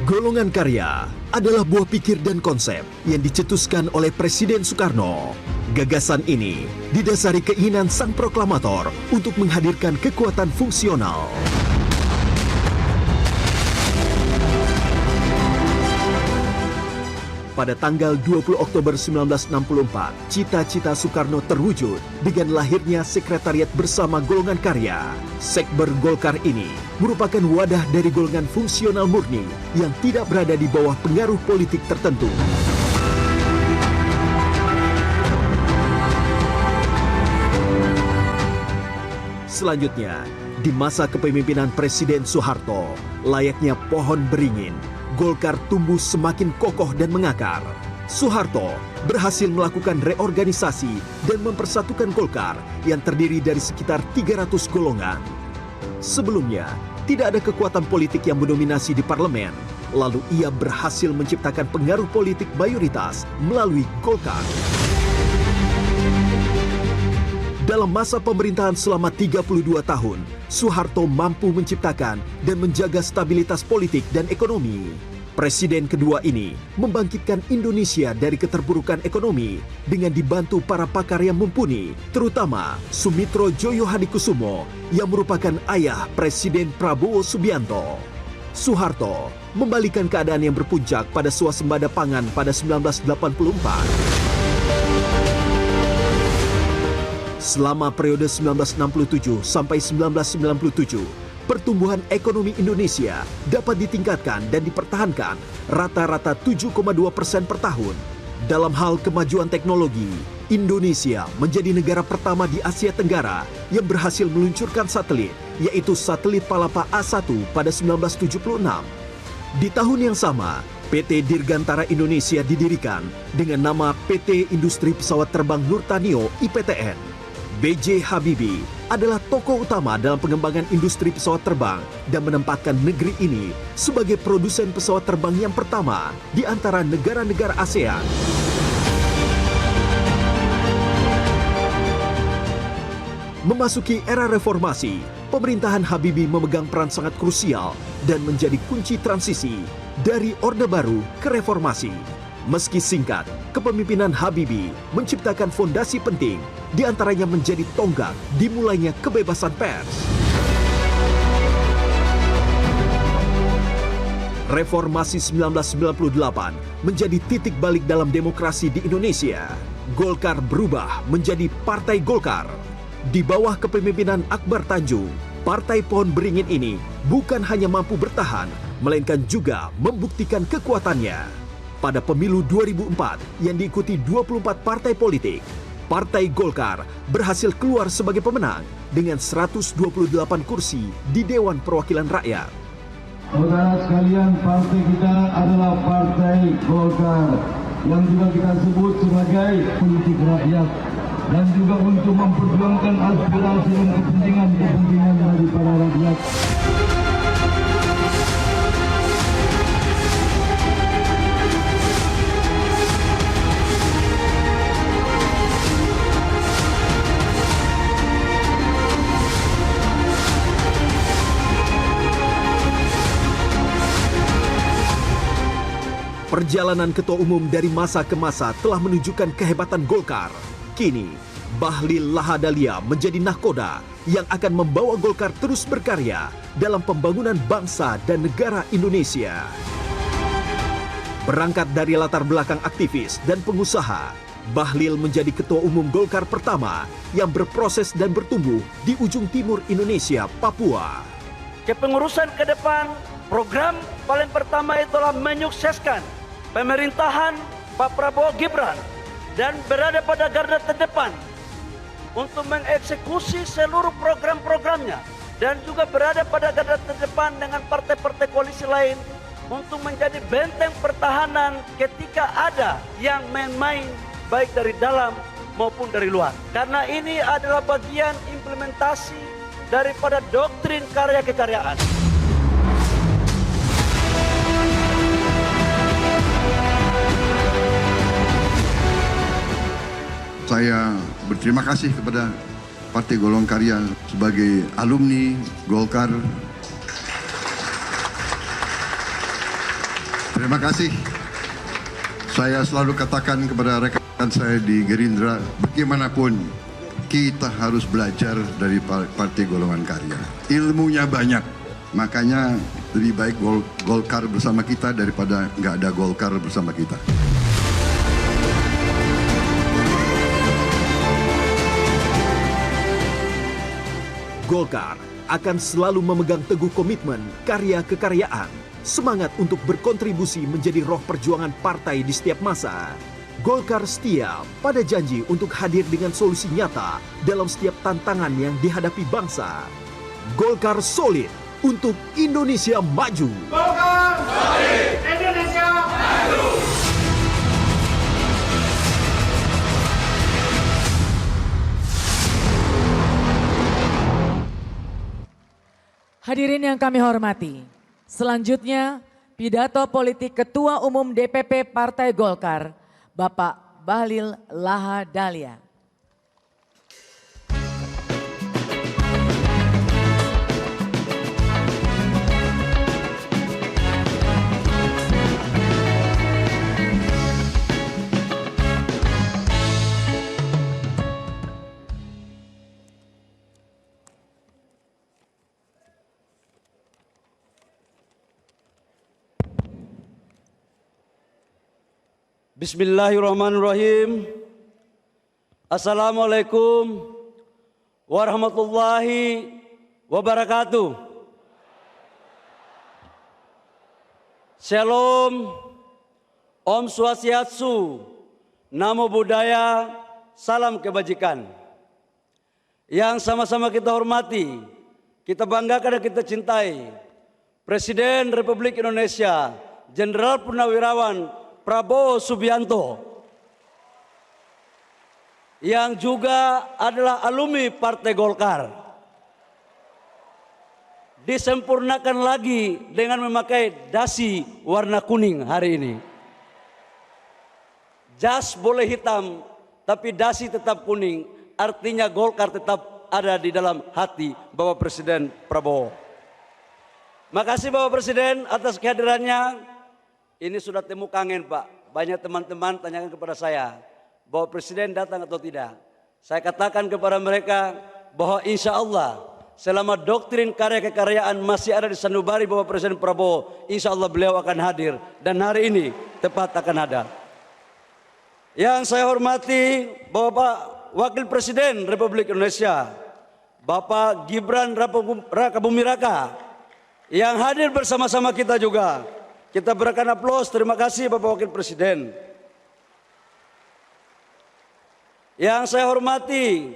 Golongan karya adalah buah pikir dan konsep yang dicetuskan oleh Presiden Soekarno. Gagasan ini didasari keinginan sang proklamator untuk menghadirkan kekuatan fungsional. Pada tanggal 20 Oktober 1964, cita-cita Soekarno terwujud dengan lahirnya Sekretariat Bersama Golongan Karya. Sekber Golkar ini merupakan wadah dari golongan fungsional murni yang tidak berada di bawah pengaruh politik tertentu. Selanjutnya, di masa kepemimpinan Presiden Soeharto, layaknya pohon beringin, Golkar tumbuh semakin kokoh dan mengakar. Soeharto berhasil melakukan reorganisasi dan mempersatukan Golkar yang terdiri dari sekitar 300 golongan. Sebelumnya, tidak ada kekuatan politik yang mendominasi di parlemen. Lalu ia berhasil menciptakan pengaruh politik mayoritas melalui Golkar. Dalam masa pemerintahan selama 32 tahun, Soeharto mampu menciptakan dan menjaga stabilitas politik dan ekonomi. Presiden kedua ini membangkitkan Indonesia dari keterpurukan ekonomi dengan dibantu para pakar yang mumpuni, terutama Sumitro Joyo Hadikusumo yang merupakan ayah Presiden Prabowo Subianto. Soeharto membalikan keadaan yang berpuncak pada swasembada pangan pada 1984. Selama periode 1967 sampai 1997, pertumbuhan ekonomi Indonesia dapat ditingkatkan dan dipertahankan rata-rata 7,2% per tahun. Dalam hal kemajuan teknologi, Indonesia menjadi negara pertama di Asia Tenggara yang berhasil meluncurkan satelit, yaitu satelit Palapa A1 pada 1976. Di tahun yang sama, PT Dirgantara Indonesia didirikan dengan nama PT Industri Pesawat Terbang Nurtanio (IPTN). B.J. Habibie adalah tokoh utama dalam pengembangan industri pesawat terbang dan menempatkan negeri ini sebagai produsen pesawat terbang yang pertama di antara negara-negara ASEAN. Memasuki era reformasi, pemerintahan Habibie memegang peran sangat krusial dan menjadi kunci transisi dari Orde Baru ke reformasi. Meski singkat, kepemimpinan Habibie menciptakan fondasi penting, di antaranya menjadi tonggak dimulainya kebebasan pers. Reformasi 1998 menjadi titik balik dalam demokrasi di Indonesia. Golkar berubah menjadi Partai Golkar. Di bawah kepemimpinan Akbar Tanjung, Partai Pohon Beringin ini bukan hanya mampu bertahan, melainkan juga membuktikan kekuatannya. Pada pemilu 2004 yang diikuti 24 partai politik, Partai Golkar berhasil keluar sebagai pemenang dengan 128 kursi di Dewan Perwakilan Rakyat. Saudara sekalian, partai kita adalah Partai Golkar yang juga kita sebut sebagai politik rakyat dan juga untuk memperjuangkan aspirasi dan kepentingan dari para rakyat. Perjalanan ketua umum dari masa ke masa telah menunjukkan kehebatan Golkar. Kini, Bahlil Lahadalia menjadi nahkoda yang akan membawa Golkar terus berkarya dalam pembangunan bangsa dan negara Indonesia. Berangkat dari latar belakang aktivis dan pengusaha, Bahlil menjadi ketua umum Golkar pertama yang berproses dan bertumbuh di ujung timur Indonesia, Papua. Kepengurusan ke depan, program paling pertama itulah menyukseskan pemerintahan Pak Prabowo Gibran dan berada pada garda terdepan untuk mengeksekusi seluruh program-programnya dan juga berada pada garda terdepan dengan partai-partai koalisi lain untuk menjadi benteng pertahanan ketika ada yang main-main baik dari dalam maupun dari luar. Karena ini adalah bagian implementasi daripada doktrin karya kekaryaan. Saya berterima kasih kepada Partai Golongan Karya sebagai alumni Golkar Terima kasih. Saya selalu katakan kepada rekan saya di Gerindra, bagaimanapun kita harus belajar dari Partai Golongan Karya. Ilmunya banyak, makanya lebih baik Golkar bersama kita daripada nggak ada Golkar bersama kita. Golkar akan selalu memegang teguh komitmen karya kekaryaan, semangat untuk berkontribusi menjadi roh perjuangan partai di setiap masa. Golkar setia pada janji untuk hadir dengan solusi nyata dalam setiap tantangan yang dihadapi bangsa. Golkar solid untuk Indonesia maju. Golkar solid, Indonesia maju. Hadirin yang kami hormati, selanjutnya pidato politik Ketua Umum DPP Partai Golkar, Bapak Bahlil Lahadalia. Bismillahirrahmanirrahim. Assalamualaikum warahmatullahi wabarakatuh. Shalom, Om Swastiastu, Namo Buddhaya, salam kebajikan. Yang sama-sama kita hormati, kita banggakan dan kita cintai Presiden Republik Indonesia, Jenderal Purnawirawan Prabowo Subianto, yang juga adalah alumni Partai Golkar, disempurnakan lagi dengan memakai dasi warna kuning hari ini. Jas boleh hitam, tapi dasi tetap kuning, artinya Golkar tetap ada di dalam hati Bapak Presiden Prabowo. Makasih Bapak Presiden atas kehadirannya. Ini sudah temu kangen Pak, banyak teman-teman tanyakan kepada saya, bahwa Presiden datang atau tidak. Saya katakan kepada mereka bahwa insya Allah selama doktrin karya kekaryaan masih ada di sanubari Bapak Presiden Prabowo, insya Allah beliau akan hadir, dan hari ini tepat akan ada. Yang saya hormati Bapak Wakil Presiden Republik Indonesia, Bapak Gibran Raka Buming Raka, yang hadir bersama-sama kita juga. Kita berikan aplaus, terima kasih Bapak Wakil Presiden. Yang saya hormati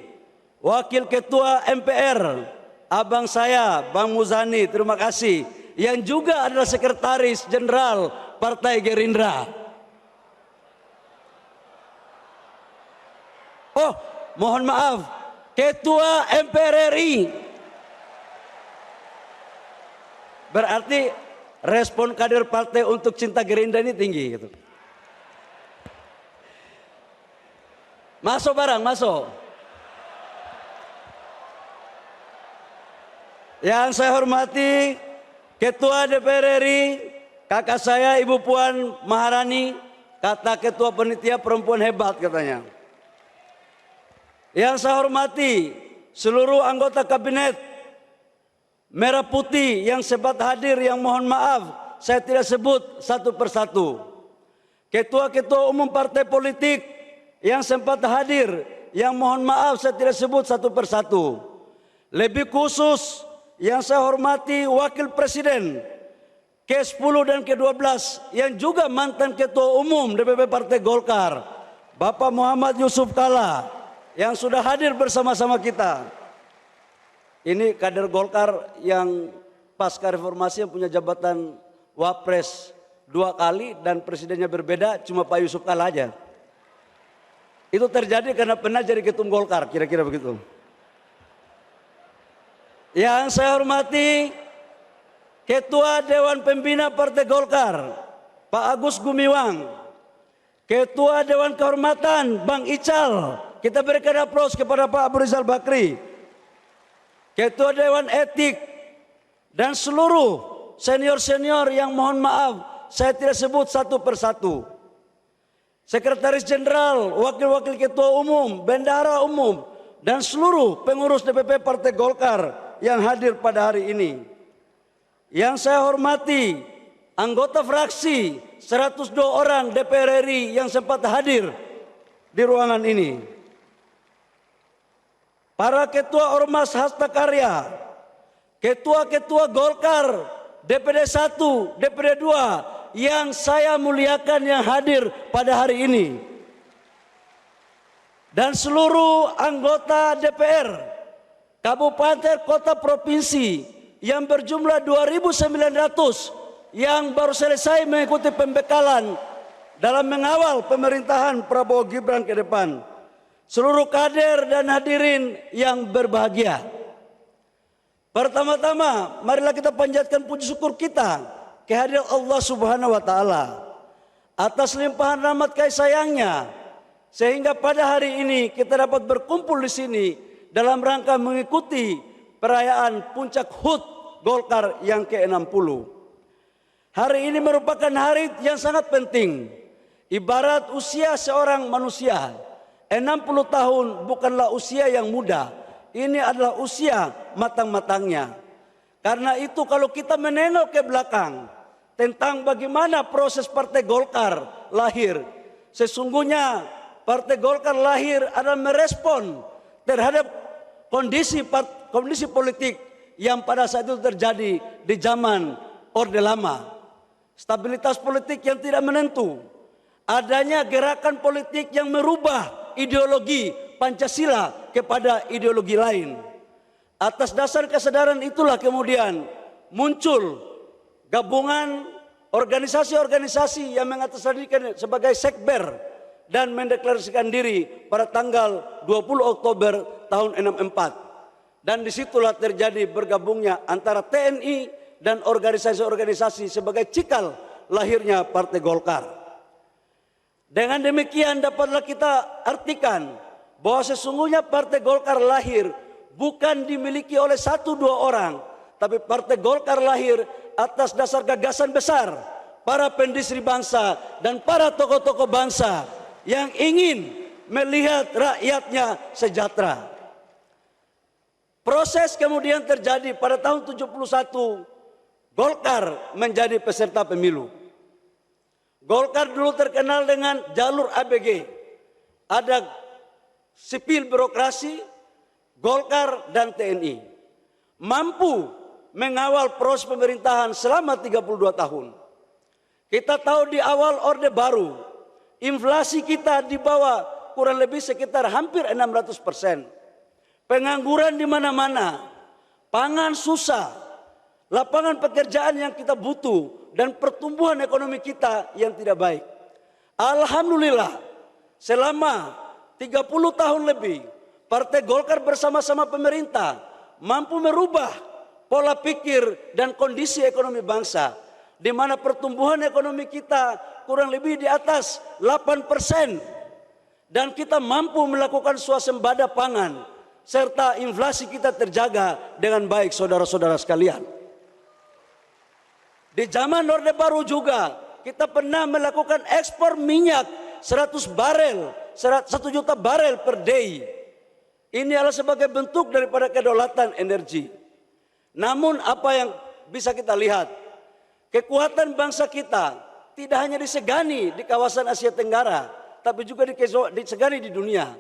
Wakil Ketua MPR, abang saya Bang Muzani, terima kasih. Yang juga adalah Sekretaris Jenderal Partai Gerindra. Oh, mohon maaf, Ketua MPR RI. Berarti respon kader partai untuk cinta Gerindra ini tinggi gitu. Masuk barang, masuk. Yang saya hormati Ketua DPR RI, kakak saya Ibu Puan Maharani, kata Ketua Panitia perempuan hebat katanya. Yang saya hormati seluruh anggota kabinet Merah Putih yang sempat hadir, yang mohon maaf saya tidak sebut satu persatu. Ketua-ketua umum partai politik yang sempat hadir, yang mohon maaf saya tidak sebut satu persatu. Lebih khusus yang saya hormati Wakil Presiden ke-10 dan ke-12 yang juga mantan Ketua Umum DPP Partai Golkar, Bapak Muhammad Yusuf Kalla, yang sudah hadir bersama-sama kita. Ini kader Golkar yang pasca reformasi yang punya jabatan Wapres 2 kali dan presidennya berbeda, cuma Pak Yusuf Kalla aja. Itu terjadi karena pernah jadi ketum Golkar, kira-kira begitu. Yang saya hormati Ketua Dewan Pembina Partai Golkar, Pak Agus Gumiwang. Ketua Dewan Kehormatan, Bang Ical. Kita berikan aplaus kepada Pak Abu Rizal Bakri. Ketua Dewan Etik dan seluruh senior-senior yang mohon maaf saya tidak sebut satu persatu. Sekretaris Jenderal, Wakil-Wakil Ketua Umum, Bendahara Umum, dan seluruh pengurus DPP Partai Golkar yang hadir pada hari ini. Yang saya hormati, anggota fraksi 102 orang DPR RI yang sempat hadir di ruangan ini. Para ketua Ormas Hasta Karya, ketua-ketua Golkar, DPD 1, DPD 2, yang saya muliakan yang hadir pada hari ini. Dan seluruh anggota DPR, kabupaten, kota, provinsi yang berjumlah 2.900 yang baru selesai mengikuti pembekalan dalam mengawal pemerintahan Prabowo Gibran ke depan. Seluruh kader dan hadirin yang berbahagia. Pertama-tama, marilah kita panjatkan puji syukur kita kehadiran Allah Subhanahu wa Ta'ala atas limpahan rahmat kasih sayangnya, sehingga pada hari ini kita dapat berkumpul di sini dalam rangka mengikuti perayaan Puncak HUT Golkar yang ke-60. Hari ini merupakan hari yang sangat penting. Ibarat usia seorang manusia, 60 tahun bukanlah usia yang muda. Ini adalah usia matang-matangnya. Karena itu kalau kita menengok ke belakang tentang bagaimana proses Partai Golkar lahir, sesungguhnya Partai Golkar lahir adalah merespon terhadap kondisi politik yang pada saat itu terjadi di zaman Orde Lama. Stabilitas politik yang tidak menentu, adanya gerakan politik yang merubah ideologi Pancasila kepada ideologi lain. Atas dasar kesadaran itulah kemudian muncul gabungan organisasi-organisasi yang mengatasnamakan sebagai sekber dan mendeklarasikan diri pada tanggal 20 Oktober tahun 64. Dan disitulah terjadi bergabungnya antara TNI dan organisasi-organisasi sebagai cikal lahirnya Partai Golkar. Dengan demikian dapatlah kita artikan bahwa sesungguhnya Partai Golkar lahir bukan dimiliki oleh 1-2 orang, tapi Partai Golkar lahir atas dasar gagasan besar para pendiri bangsa dan para tokoh-tokoh bangsa yang ingin melihat rakyatnya sejahtera. Proses kemudian terjadi pada tahun 71, Golkar menjadi peserta pemilu. Golkar dulu terkenal dengan jalur ABG. Ada sipil birokrasi, Golkar dan TNI. Mampu mengawal proses pemerintahan selama 32 tahun. Kita tahu di awal Orde Baru, inflasi kita di bawah kurang lebih sekitar hampir 600%. Pengangguran di mana-mana, pangan susah, lapangan pekerjaan yang kita butuh, dan pertumbuhan ekonomi kita yang tidak baik. Alhamdulillah, selama 30 tahun lebih, Partai Golkar bersama-sama pemerintah mampu merubah pola pikir dan kondisi ekonomi bangsa, di mana pertumbuhan ekonomi kita kurang lebih di atas 8%, dan kita mampu melakukan swasembada pangan, serta inflasi kita terjaga dengan baik, saudara-saudara sekalian. Di zaman Orde Baru juga kita pernah melakukan ekspor minyak 100 juta barel per day. Ini adalah sebagai bentuk daripada kedaulatan energi. Namun apa yang bisa kita lihat, kekuatan bangsa kita tidak hanya disegani di kawasan Asia Tenggara, tapi juga disegani di dunia.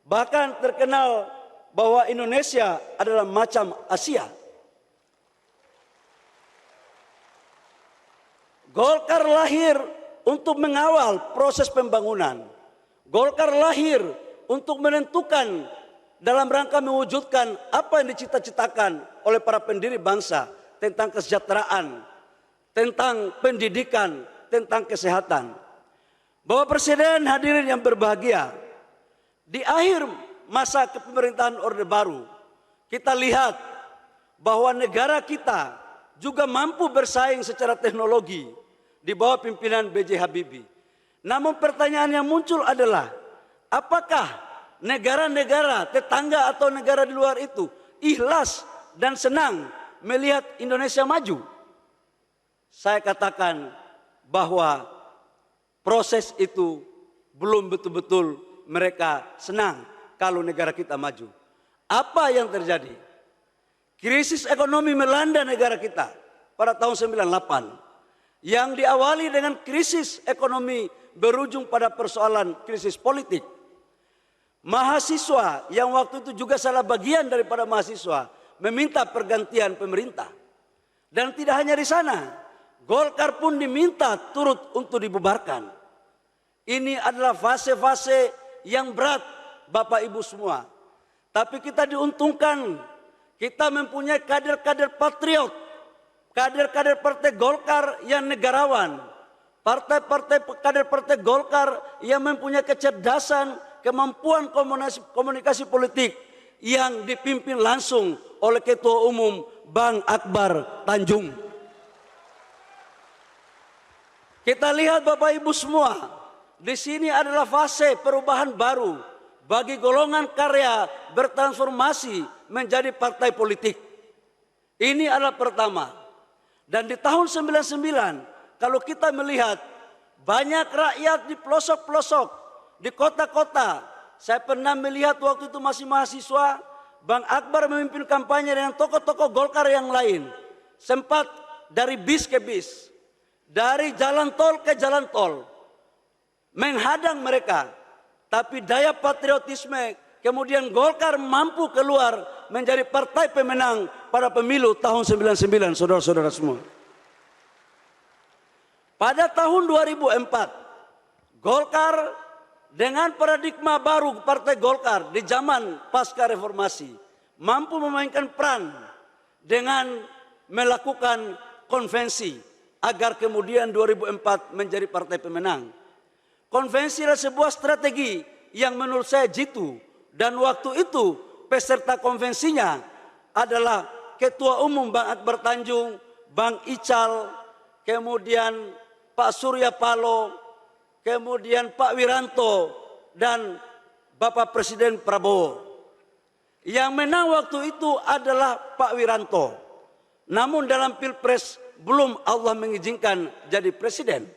Bahkan terkenal bahwa Indonesia adalah macam Asia. Golkar lahir untuk mengawal proses pembangunan. Golkar lahir untuk menentukan dalam rangka mewujudkan apa yang dicita-citakan oleh para pendiri bangsa tentang kesejahteraan, tentang pendidikan, tentang kesehatan. Bapak Presiden, hadirin yang berbahagia, di akhir masa kepemerintahan Orde Baru, kita lihat bahwa negara kita juga mampu bersaing secara teknologi di bawah pimpinan B.J. Habibie. Namun pertanyaan yang muncul adalah, apakah negara-negara tetangga atau negara di luar itu ikhlas dan senang melihat Indonesia maju? Saya katakan bahwa proses itu belum betul-betul mereka senang kalau negara kita maju. Apa yang terjadi? Krisis ekonomi melanda negara kita pada tahun 98 yang diawali dengan krisis ekonomi berujung pada persoalan krisis politik. Mahasiswa yang waktu itu juga salah bagian daripada mahasiswa meminta pergantian pemerintah. Dan tidak hanya di sana, Golkar pun diminta turut untuk dibubarkan. Ini adalah fase-fase yang berat Bapak Ibu semua. Tapi kita diuntungkan, kita mempunyai kader-kader patriot, kader-kader Partai Golkar yang negarawan, kader Partai Golkar yang mempunyai kecerdasan, kemampuan komunikasi politik yang dipimpin langsung oleh Ketua Umum Bang Akbar Tanjung. Kita lihat Bapak Ibu semua, di sini adalah fase perubahan baru bagi golongan karya bertransformasi menjadi partai politik. Ini adalah pertama. Dan di tahun 99, kalau kita melihat banyak rakyat di pelosok-pelosok, di kota-kota, saya pernah melihat waktu itu masih mahasiswa, Bang Akbar memimpin kampanye dengan tokoh-tokoh Golkar yang lain. Sempat dari bis ke bis, dari jalan tol ke jalan tol, menghadang mereka. Tapi daya patriotisme, kemudian Golkar mampu keluar menjadi partai pemenang pada pemilu tahun 99, saudara-saudara semua. Pada tahun 2004, Golkar dengan paradigma baru Partai Golkar di zaman pasca reformasi mampu memainkan peran dengan melakukan konvensi agar kemudian 2004 menjadi partai pemenang. Konvensi adalah sebuah strategi yang menurut saya jitu, dan waktu itu peserta konvensinya adalah Ketua Umum Bang Akbar Tanjung, Bang Ical, kemudian Pak Surya Paloh, kemudian Pak Wiranto, dan Bapak Presiden Prabowo. Yang menang waktu itu adalah Pak Wiranto. Namun dalam Pilpres belum Allah mengizinkan jadi presiden.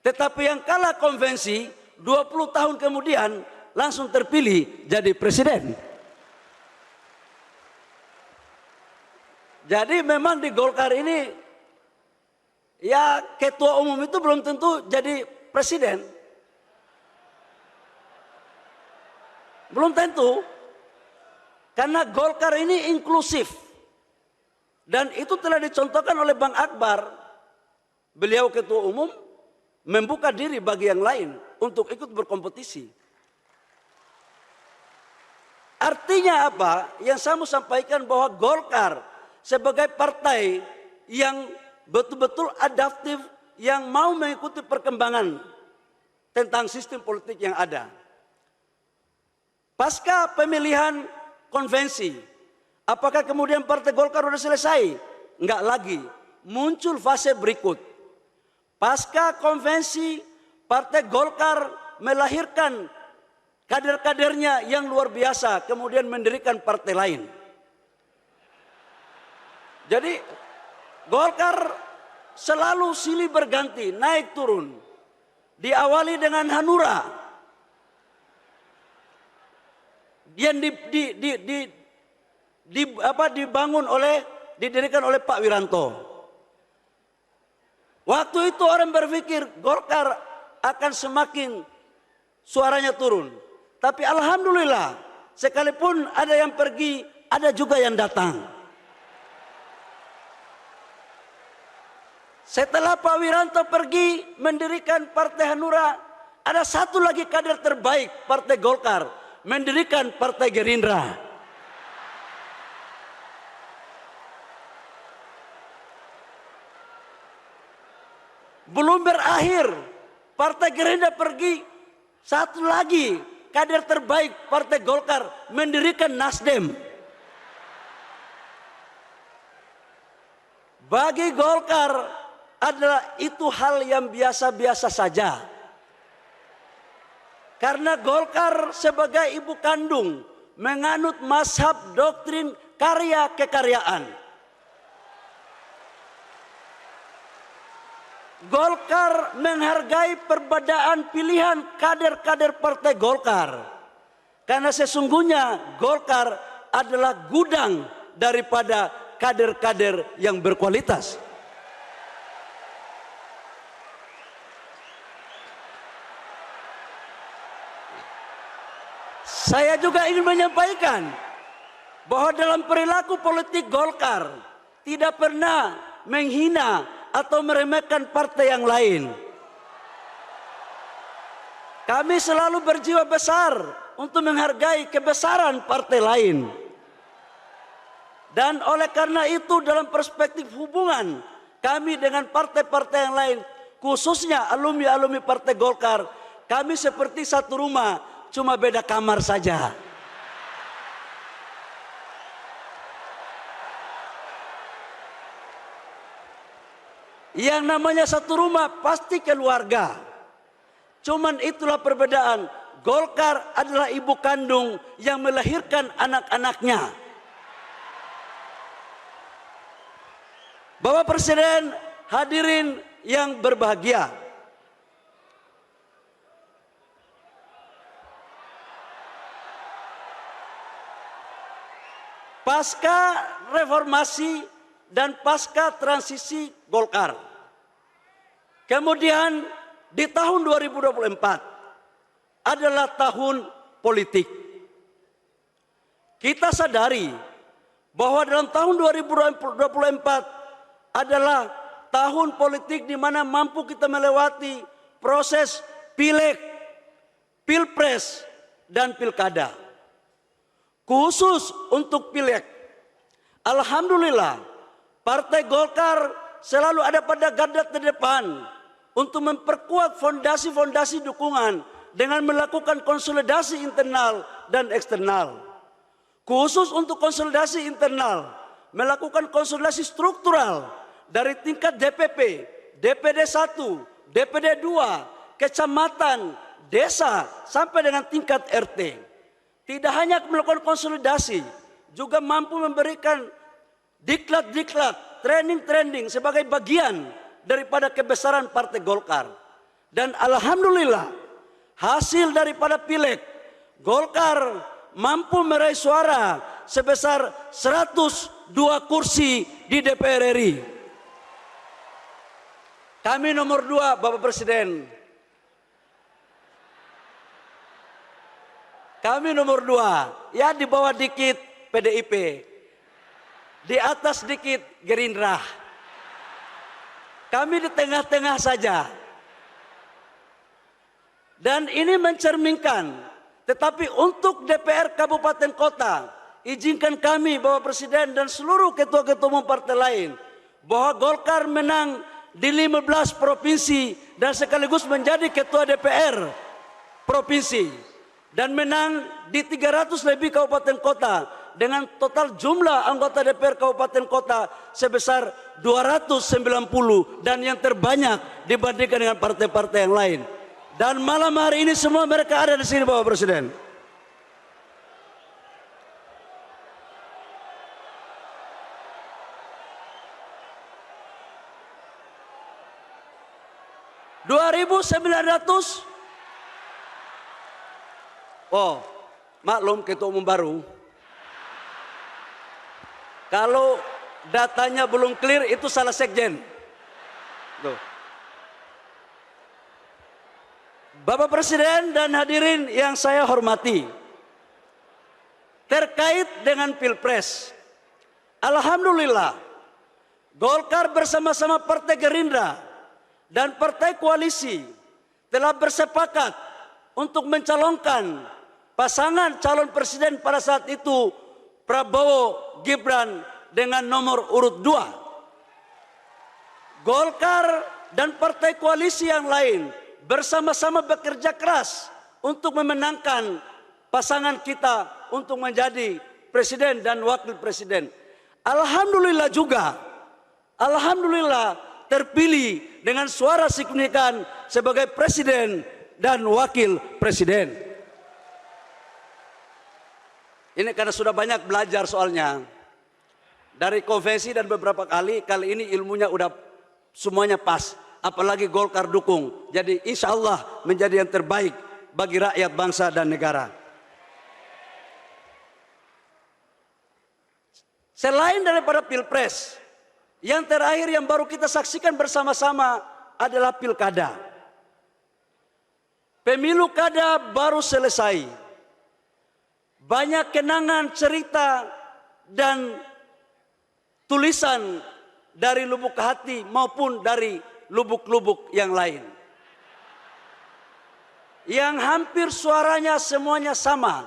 Tetapi yang kalah konvensi 20 tahun kemudian langsung terpilih jadi presiden. Jadi memang di Golkar ini ya ketua umum itu belum tentu jadi presiden. Belum tentu. Karena Golkar ini inklusif. Dan itu telah dicontohkan oleh Bang Akbar. Beliau ketua umum membuka diri bagi yang lain untuk ikut berkompetisi. Artinya apa? Yang saya mau sampaikan bahwa Golkar sebagai partai yang betul-betul adaptif, yang mau mengikuti perkembangan tentang sistem politik yang ada. Pasca pemilihan konvensi, apakah kemudian Partai Golkar sudah selesai? Enggak lagi. Muncul fase berikut. Pasca konvensi, Partai Golkar melahirkan kader-kadernya yang luar biasa, kemudian mendirikan partai lain. Jadi Golkar selalu silih berganti, naik turun. Diawali dengan Hanura yang didirikan oleh Pak Wiranto. Waktu itu orang berpikir Golkar akan semakin suaranya turun. Tapi alhamdulillah, sekalipun ada yang pergi, ada juga yang datang. Setelah Pak Wiranto pergi mendirikan Partai Hanura, ada satu lagi kader terbaik Partai Golkar, mendirikan Partai Gerindra. Belum berakhir, Partai Gerindra pergi, satu lagi kader terbaik Partai Golkar mendirikan Nasdem. Bagi Golkar adalah itu hal yang biasa-biasa saja. Karena Golkar sebagai ibu kandung menganut mazhab doktrin karya kekaryaan. Golkar menghargai perbedaan pilihan kader-kader Partai Golkar. Karena sesungguhnya Golkar adalah gudang daripada kader-kader yang berkualitas. Saya juga ingin menyampaikan bahwa dalam perilaku politik Golkar tidak pernah menghina atau meremehkan partai yang lain. Kami selalu berjiwa besar untuk menghargai kebesaran partai lain. Dan oleh karena itu dalam perspektif hubungan kami dengan partai-partai yang lain, khususnya alumni-alumni Partai Golkar, kami seperti satu rumah, cuma beda kamar saja. Yang namanya satu rumah pasti keluarga. Cuman itulah perbedaan. Golkar adalah ibu kandung yang melahirkan anak-anaknya. Bapak Presiden, hadirin yang berbahagia. Pasca reformasi dan pasca transisi Golkar. Kemudian di tahun 2024 adalah tahun politik. Kita sadari bahwa dalam tahun 2024 adalah tahun politik di mana mampu kita melewati proses pileg, pilpres, dan pilkada. Khusus untuk pileg, alhamdulillah Partai Golkar selalu ada pada garda terdepan untuk memperkuat fondasi-fondasi dukungan dengan melakukan konsolidasi internal dan eksternal. Khusus untuk konsolidasi internal, melakukan konsolidasi struktural dari tingkat DPP, DPD 1, DPD 2, kecamatan, desa, sampai dengan tingkat RT. Tidak hanya melakukan konsolidasi, juga mampu memberikan diklat-diklat, training-training sebagai bagian daripada kebesaran Partai Golkar. Dan alhamdulillah hasil daripada pileg, Golkar mampu meraih suara sebesar 102 kursi di DPR RI. Kami nomor 2, Bapak Presiden. Kami nomor 2, ya di bawah dikit PDIP. Di atas dikit Gerindra. Kami di tengah-tengah saja. Dan ini mencerminkan, tetapi untuk DPR Kabupaten Kota, izinkan kami Bapak Presiden dan seluruh ketua-ketua umum partai lain, bahwa Golkar menang di 15 provinsi dan sekaligus menjadi ketua DPR provinsi. Dan menang di 300 lebih kabupaten kota dengan total jumlah anggota DPR kabupaten kota sebesar 290 dan yang terbanyak dibandingkan dengan partai-partai yang lain. Dan malam hari ini semua mereka ada di sini Bapak Presiden. Oh, maklum ketua umum baru. Kalau datanya belum clear itu salah sekjen. Tuh. Bapak Presiden dan hadirin yang saya hormati, terkait dengan Pilpres, alhamdulillah Golkar bersama-sama Partai Gerindra dan Partai Koalisi telah bersepakat untuk mencalonkan pasangan calon presiden pada saat itu Prabowo Gibran dengan nomor urut 2. Golkar dan partai koalisi yang lain bersama-sama bekerja keras untuk memenangkan pasangan kita untuk menjadi presiden dan wakil presiden. Alhamdulillah juga, alhamdulillah terpilih dengan suara signifikan sebagai presiden dan wakil presiden. Ini karena sudah banyak belajar soalnya. Dari konvensi dan beberapa kali ini ilmunya udah semuanya pas. apalagi Golkar dukung. Jadi insya Allah menjadi yang terbaik bagi rakyat, bangsa dan negara. Selain daripada Pilpres, yang terakhir yang baru kita saksikan bersama-sama adalah Pilkada. Pemilu kada baru selesai. Banyak kenangan, cerita, dan tulisan dari lubuk hati maupun dari lubuk-lubuk yang lain. Yang hampir suaranya semuanya sama.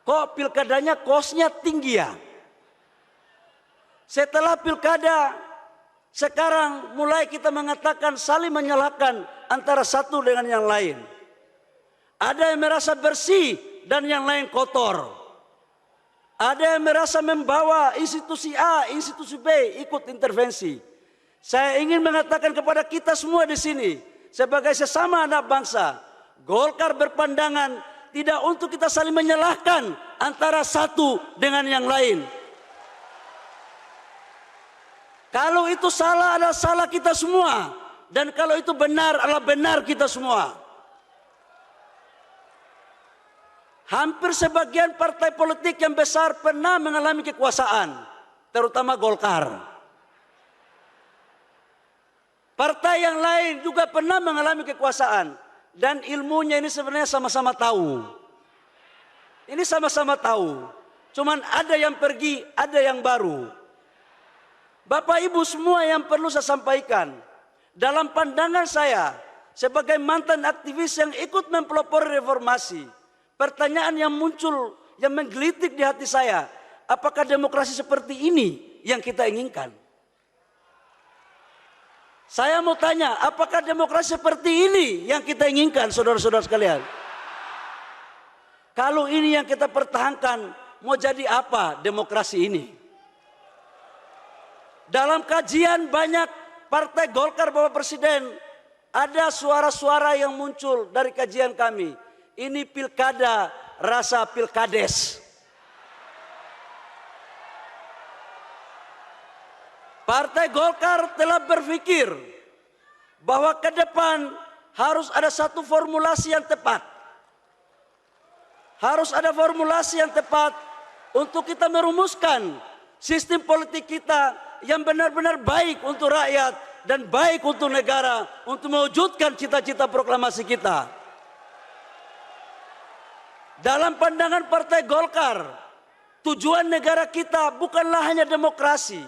Kok pilkadanya kosnya tinggi ya? Setelah pilkada, sekarang mulai kita mengatakan saling menyalahkan antara satu dengan yang lain. Ada yang merasa bersih dan yang lain kotor. Ada yang merasa membawa institusi A, institusi B ikut intervensi. Saya ingin mengatakan kepada kita semua di sini sebagai sesama anak bangsa, Golkar berpandangan tidak untuk kita saling menyalahkan antara satu dengan yang lain. Kalau itu salah adalah salah kita semua, dan kalau itu benar adalah benar kita semua. Hampir sebagian partai politik yang besar pernah mengalami kekuasaan, terutama Golkar. Partai yang lain juga pernah mengalami kekuasaan, dan ilmunya ini sebenarnya sama-sama tahu. Ini sama-sama tahu, cuman ada yang pergi, ada yang baru. Bapak Ibu semua yang perlu saya sampaikan, dalam pandangan saya sebagai mantan aktivis yang ikut mempelopori reformasi, pertanyaan yang muncul, yang menggelitik di hati saya, apakah demokrasi seperti ini yang kita inginkan? Saya mau tanya, apakah demokrasi seperti ini yang kita inginkan, saudara-saudara sekalian? Kalau ini yang kita pertahankan, mau jadi apa demokrasi ini? Dalam kajian banyak partai Golkar, Bapak Presiden, ada suara-suara yang muncul dari kajian kami. Ini pilkada rasa pilkades. Partai Golkar telah berpikir bahwa ke depan harus ada satu formulasi yang tepat. Harus ada formulasi yang tepat untuk kita merumuskan sistem politik kita yang benar-benar baik untuk rakyat dan baik untuk negara, untuk mewujudkan cita-cita proklamasi kita. Dalam pandangan Partai Golkar, tujuan negara kita bukanlah hanya demokrasi.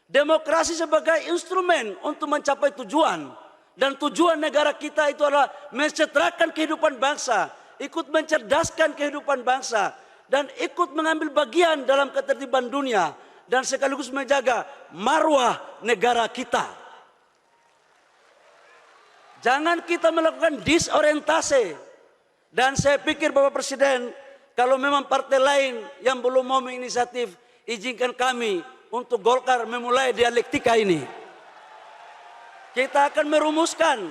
Demokrasi sebagai instrumen untuk mencapai tujuan. Dan tujuan negara kita itu adalah mensejahterakan kehidupan bangsa, ikut mencerdaskan kehidupan bangsa, dan ikut mengambil bagian dalam ketertiban dunia, dan sekaligus menjaga marwah negara kita. Jangan kita melakukan disorientasi. Dan saya pikir Bapak Presiden, kalau memang partai lain yang belum mau menginisiatif, izinkan kami untuk Golkar memulai dialektika ini. Kita akan merumuskan,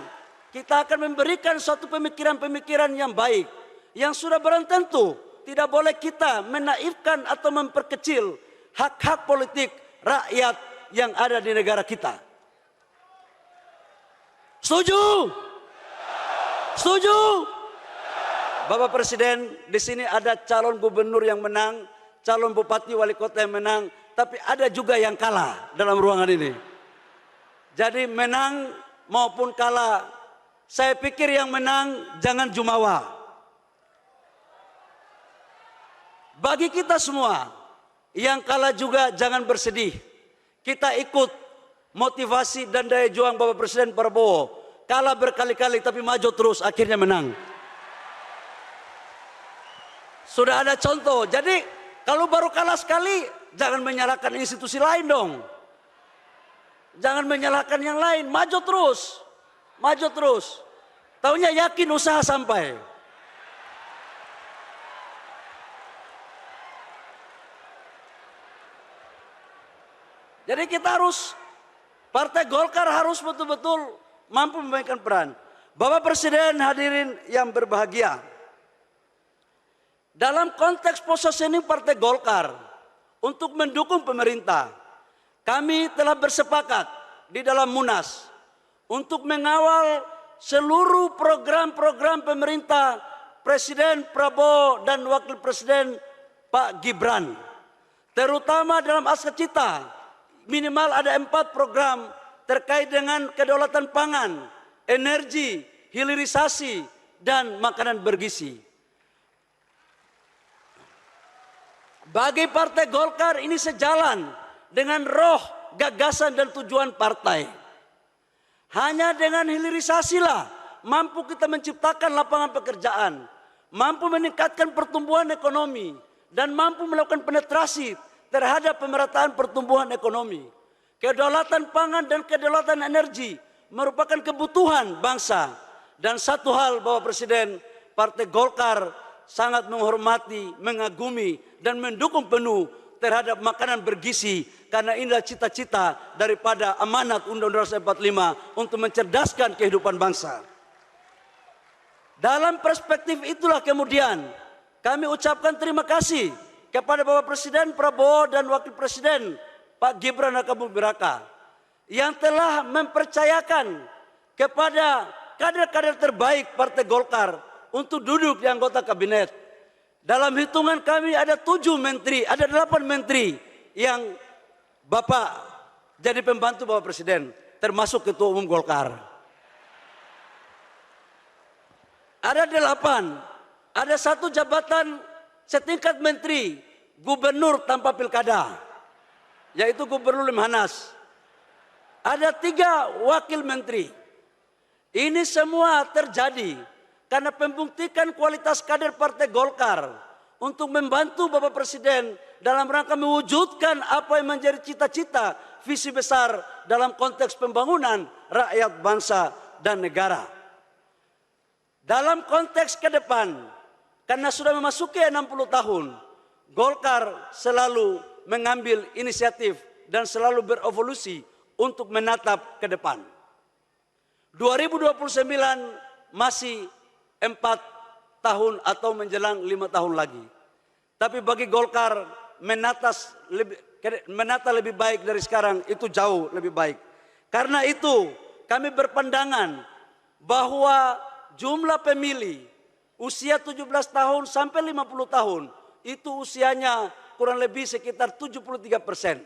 kita akan memberikan suatu pemikiran-pemikiran yang baik, yang sudah barang tentu tidak boleh kita menaifkan atau memperkecil hak-hak politik rakyat yang ada di negara kita. Setuju? Setuju? Bapak Presiden, di sini ada calon gubernur yang menang, calon bupati wali kota yang menang, tapi ada juga yang kalah dalam ruangan ini. Jadi menang maupun kalah, saya pikir yang menang jangan jumawa. Bagi kita semua, yang kalah juga jangan bersedih. Kita ikut motivasi dan daya juang Bapak Presiden Prabowo. Kalah berkali-kali tapi maju terus, akhirnya menang. Sudah ada contoh. Jadi kalau baru kalah sekali, jangan menyalahkan institusi lain dong. Jangan menyalahkan yang lain, maju terus. Maju terus. Taunya yakin usaha sampai. Jadi kita harus, Partai Golkar harus betul-betul mampu memainkan peran. Bapak Presiden, hadirin yang berbahagia, dalam konteks positioning Partai Golkar untuk mendukung pemerintah, kami telah bersepakat di dalam Munas untuk mengawal seluruh program-program pemerintah Presiden Prabowo dan Wakil Presiden Pak Gibran. Terutama dalam aspek cita, minimal ada 4 program terkait dengan kedaulatan pangan, energi, hilirisasi, dan makanan bergizi. Bagi Partai Golkar ini sejalan dengan roh, gagasan, dan tujuan partai. Hanya dengan hilirisasilah mampu kita menciptakan lapangan pekerjaan, mampu meningkatkan pertumbuhan ekonomi, dan mampu melakukan penetrasi terhadap pemerataan pertumbuhan ekonomi. Kedaulatan pangan dan kedaulatan energi merupakan kebutuhan bangsa. Dan satu hal, Bapak Presiden, Partai Golkar sangat menghormati, mengagumi, dan mendukung penuh terhadap makanan bergizi, karena inilah cita-cita daripada amanat Undang-Undang 45 untuk mencerdaskan kehidupan bangsa. Dalam perspektif itulah kemudian kami ucapkan terima kasih kepada Bapak Presiden Prabowo dan Wakil Presiden Pak Gibran Rakabuming Raka yang telah mempercayakan kepada kader-kader terbaik Partai Golkar untuk duduk di anggota kabinet. Dalam hitungan kami ada 7 menteri, ada 8 menteri yang Bapak jadi pembantu Bapak Presiden, termasuk Ketua Umum Golkar. Ada 8, ada 1 jabatan setingkat menteri, gubernur tanpa pilkada, yaitu Gubernur Lemhanas. Ada 3 wakil menteri. Ini semua terjadi karena pembuktikan kualitas kader Partai Golkar untuk membantu Bapak Presiden dalam rangka mewujudkan apa yang menjadi cita-cita visi besar dalam konteks pembangunan rakyat, bangsa, dan negara. Dalam konteks ke depan, karena sudah memasuki 60 tahun, Golkar selalu mengambil inisiatif dan selalu berevolusi untuk menatap ke depan. 2029 masih 4 tahun atau menjelang 5 tahun lagi. Tapi bagi Golkar menata lebih baik dari sekarang itu jauh lebih baik. Karena itu kami berpandangan bahwa jumlah pemilih usia 17 tahun sampai 50 tahun itu usianya kurang lebih sekitar 73%.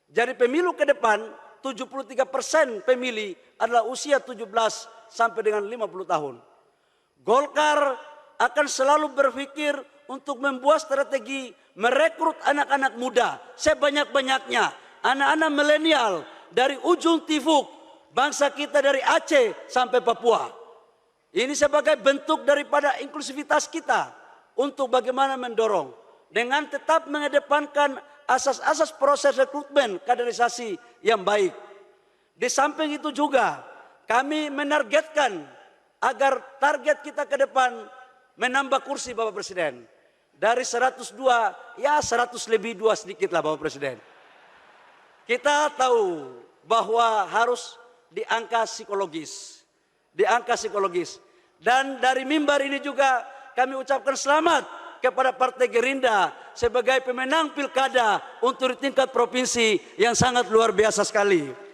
Jadi pemilu ke depan 73% pemilih adalah usia 17 sampai dengan 50 tahun. Golkar akan selalu berpikir untuk membuat strategi merekrut anak-anak muda sebanyak-banyaknya, anak-anak milenial dari ujung tifuk bangsa kita dari Aceh sampai Papua. Ini sebagai bentuk daripada inklusivitas kita untuk bagaimana mendorong dengan tetap mengedepankan asas-asas proses rekrutmen kaderisasi yang baik. Di samping itu juga kami menargetkan agar target kita ke depan menambah kursi Bapak Presiden. Dari 102, ya 100 lebih 2 sedikit lah Bapak Presiden. Kita tahu bahwa harus di angka psikologis. Di angka psikologis. Dan dari mimbar ini juga kami ucapkan selamat kepada Partai Gerindra sebagai pemenang pilkada untuk di tingkat provinsi yang sangat luar biasa sekali.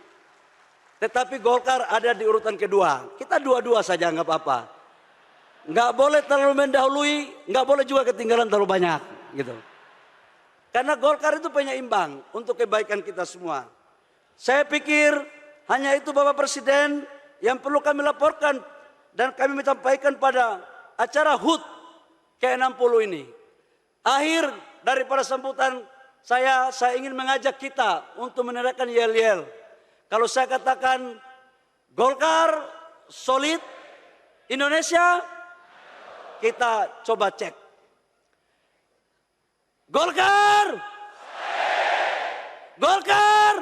Tetapi Golkar ada di urutan kedua. Kita dua-dua saja nggak apa-apa. Nggak boleh terlalu mendahului, nggak boleh juga ketinggalan terlalu banyak, gitu. Karena Golkar itu penyeimbang untuk kebaikan kita semua. Saya pikir hanya itu Bapak Presiden yang perlu kami laporkan dan kami menyampaikan pada acara HUT ke-60 ini. Akhir daripada sambutan saya ingin mengajak kita untuk menandakan yel-yel. Kalau saya katakan Golkar solid, Indonesia, kita coba cek. Golkar, Golkar,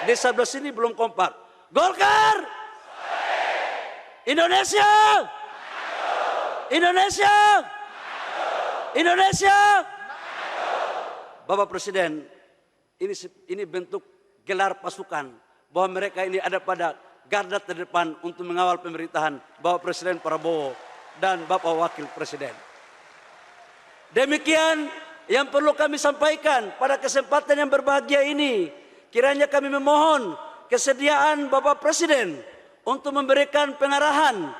di sebelah sini belum kompak. Golkar, Indonesia, Indonesia, Indonesia. Bapak Presiden, ini bentuk gelar pasukan bahwa mereka ini ada pada garda terdepan untuk mengawal pemerintahan Bapak Presiden Prabowo dan Bapak Wakil Presiden. Demikian yang perlu kami sampaikan pada kesempatan yang berbahagia ini. Kiranya kami memohon kesediaan Bapak Presiden untuk memberikan pengarahan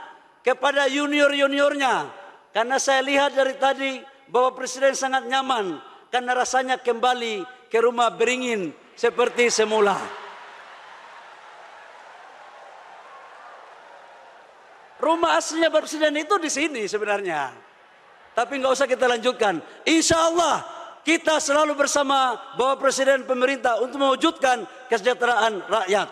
kepada junior-juniornya. Karena saya lihat dari tadi Bapak Presiden sangat nyaman karena rasanya kembali ke rumah Beringin seperti semula. Rumah aslinya Bapak Presiden itu di sini sebenarnya. Tapi nggak usah kita lanjutkan. Insya Allah kita selalu bersama Bapak Presiden pemerintah untuk mewujudkan kesejahteraan rakyat.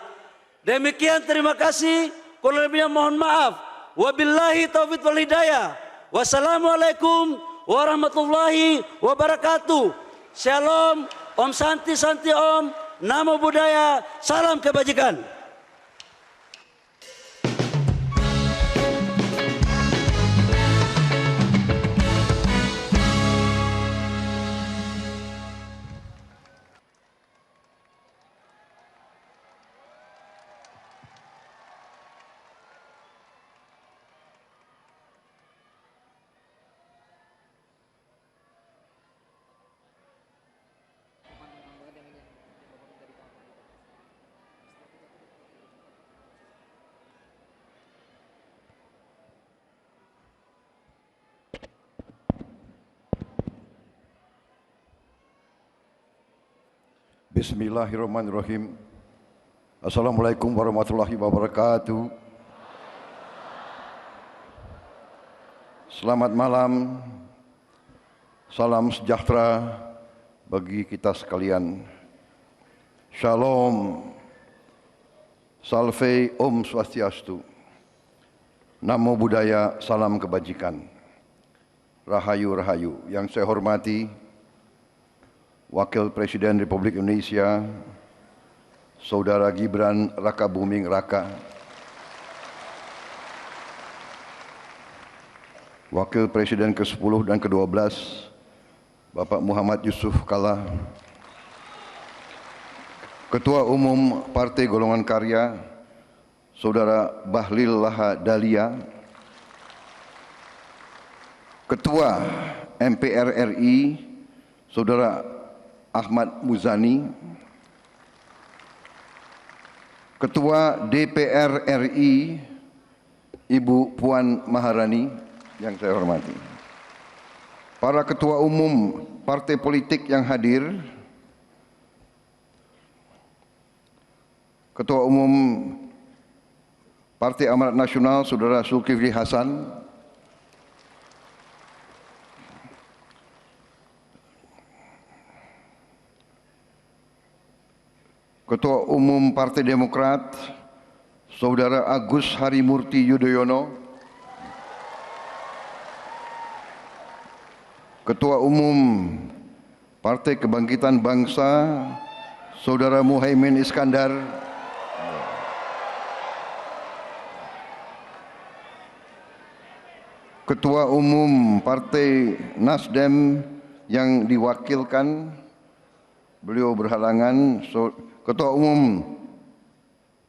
Demikian, terima kasih. Kurang lebihnya mohon maaf. Wabillahi taufiq wal hidayah. Wassalamualaikum warahmatullahi wabarakatuh. Shalom, Om Santi Santi Om, Namo Buddhaya, salam kebajikan. Bismillahirrahmanirrahim. Assalamualaikum warahmatullahi wabarakatuh. Selamat malam. Salam sejahtera bagi kita sekalian. Shalom. Salve Om Swastiastu. Namo Buddhaya, salam kebajikan. Rahayu Rahayu. Yang saya hormati Wakil Presiden Republik Indonesia, Saudara Gibran Rakabuming Raka, Wakil Presiden ke-10 dan ke-12, Bapak Muhammad Yusuf Kalla, Ketua Umum Partai Golongan Karya, Saudara Bahlil Laha Dahlia, Ketua MPR RI, Saudara Ahmad Muzani, Ketua DPR RI, Ibu Puan Maharani yang saya hormati, para Ketua Umum Partai Politik yang hadir, Ketua Umum Partai Amanat Nasional Saudara Zulkifli Hasan, Ketua Umum Partai Demokrat, Saudara Agus Harimurti Yudhoyono, Ketua Umum Partai Kebangkitan Bangsa, Saudara Muhaimin Iskandar, Ketua Umum Partai Nasdem yang diwakilkan, beliau berhalangan, Ketua Umum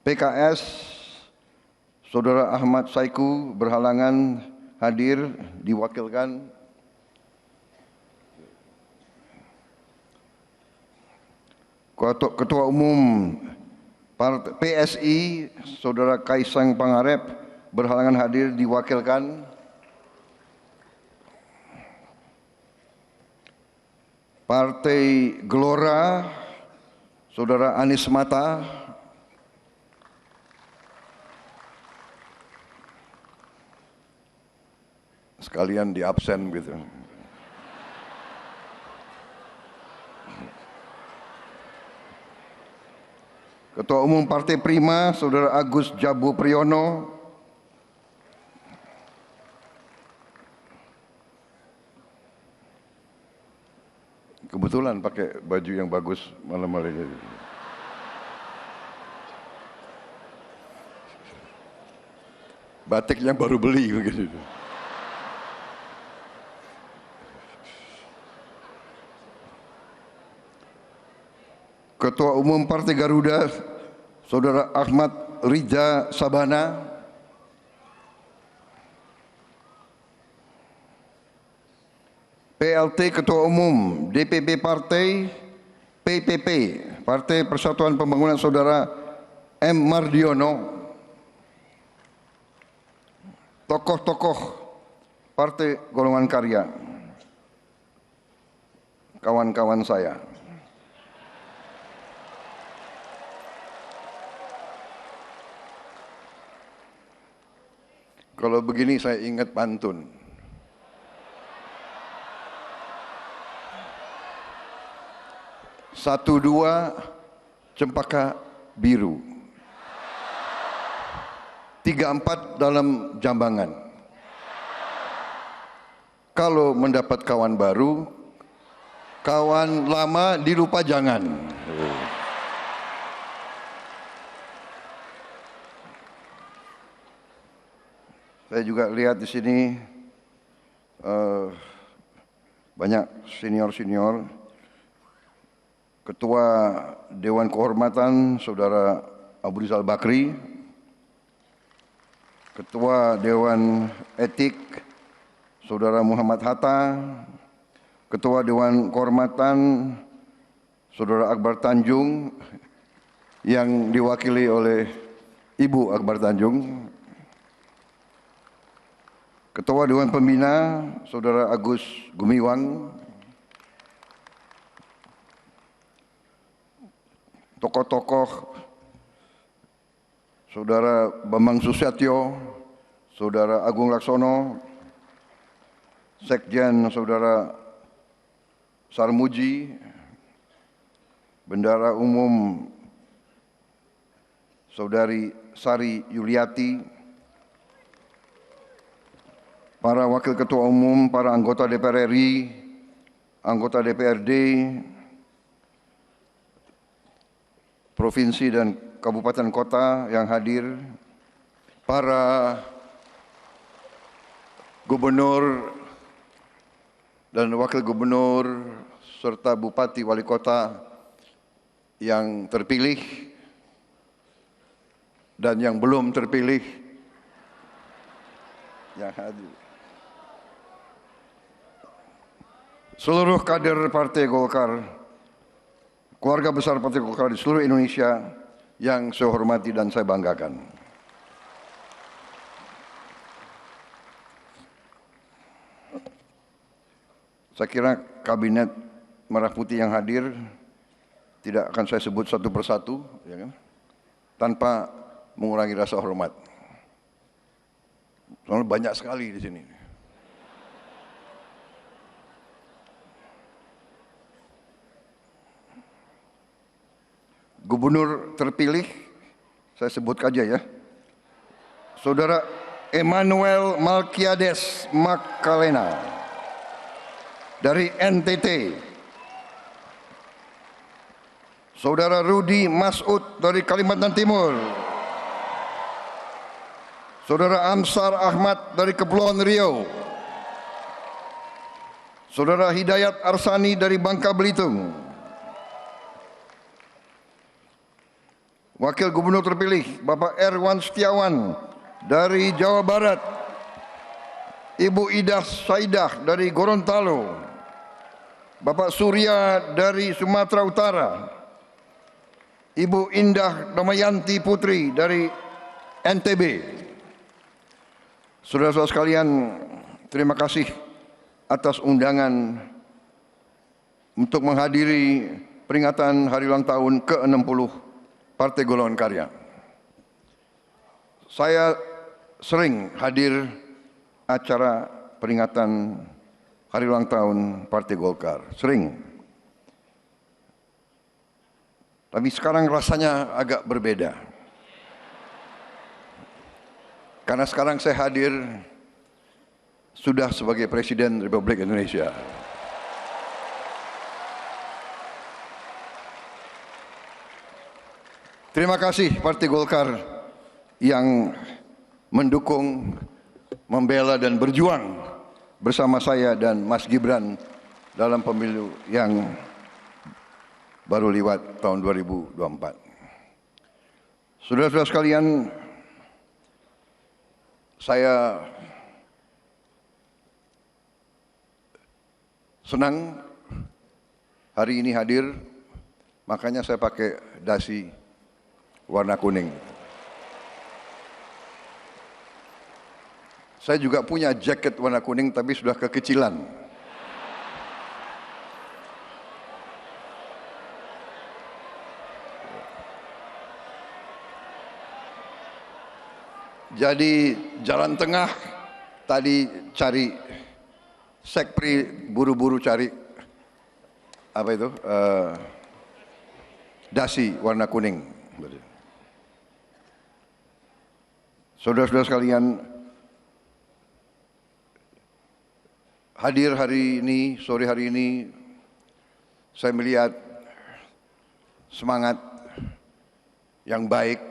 PKS, Saudara Ahmad Saiku berhalangan hadir, diwakilkan. Ketua Umum PSI, Saudara Kaisang Pangarep berhalangan hadir, diwakilkan. Partai Gelora, Saudara Anies Mata, sekalian di absen gitu. Ketua Umum Partai Prima, Saudara Agus Jabu Priyono, kebetulan pakai baju yang bagus malam hari ini. Batik yang baru beli begitu. Ketua Umum Partai Garuda, Saudara Ahmad Riza Sabana, PLT Ketua Umum DPP Partai PPP, Partai Persatuan Pembangunan, Saudara M. Mardiono, tokoh-tokoh Partai Golongan Karya, kawan-kawan saya. Kalau begini saya ingat pantun. Satu dua cempaka biru, 3-4 dalam jambangan. Kalau mendapat kawan baru, kawan lama dilupa jangan. Saya juga lihat di sini banyak senior-senior. Ketua Dewan Kehormatan Saudara Abu Rizal Bakri, Ketua Dewan Etik Saudara Muhammad Hatta, Ketua Dewan Kehormatan Saudara Akbar Tanjung yang diwakili oleh Ibu Akbar Tanjung, Ketua Dewan Pembina Saudara Agus Gumiwang, tokoh-tokoh Saudara Bambang Susatyo, Saudara Agung Laksono, Sekjen Saudara Sarmuji, Bendara Umum Saudari Sari Yuliati, para Wakil Ketua Umum, para anggota DPR RI, anggota DPRD, provinsi dan kabupaten kota yang hadir, para gubernur dan wakil gubernur serta bupati wali kota yang terpilih dan yang belum terpilih yang hadir. Seluruh kader Partai Golkar, keluarga besar Partai Golkar di seluruh Indonesia yang saya hormati dan saya banggakan. Saya kira kabinet Merah Putih yang hadir tidak akan saya sebut satu persatu, ya kan? Tanpa mengurangi rasa hormat. Soalnya banyak sekali di sini. Gubernur terpilih, saya sebut aja ya, Saudara Emmanuel Malkiades Makalena dari NTT, Saudara Rudi Masud dari Kalimantan Timur, Saudara Amsar Ahmad dari Kepulauan Riau, Saudara Hidayat Arsani dari Bangka Belitung, Wakil Gubernur terpilih Bapak Erwan Setiawan dari Jawa Barat, Ibu Ida Saidah dari Gorontalo, Bapak Surya dari Sumatera Utara, Ibu Indah Damayanti Putri dari NTB. Saudara-saudara sekalian, terima kasih atas undangan untuk menghadiri peringatan hari ulang tahun ke-60 Partai Golongan Karya. Saya sering hadir acara peringatan hari ulang tahun Partai Golkar, sering. Tapi sekarang rasanya agak berbeda. Karena sekarang saya hadir sudah sebagai Presiden Republik Indonesia. Terima kasih Partai Golkar yang mendukung, membela dan berjuang bersama saya dan Mas Gibran dalam pemilu yang baru lewat tahun 2024. Saudara-saudara sekalian, saya senang hari ini hadir, makanya saya pakai dasi warna kuning. Saya juga punya jaket warna kuning tapi sudah kekecilan. Jadi jalan tengah tadi cari sekpri, buru-buru cari apa itu dasi warna kuning. Saudara-saudara sekalian, hadir hari ini, sore hari ini, saya melihat semangat yang baik,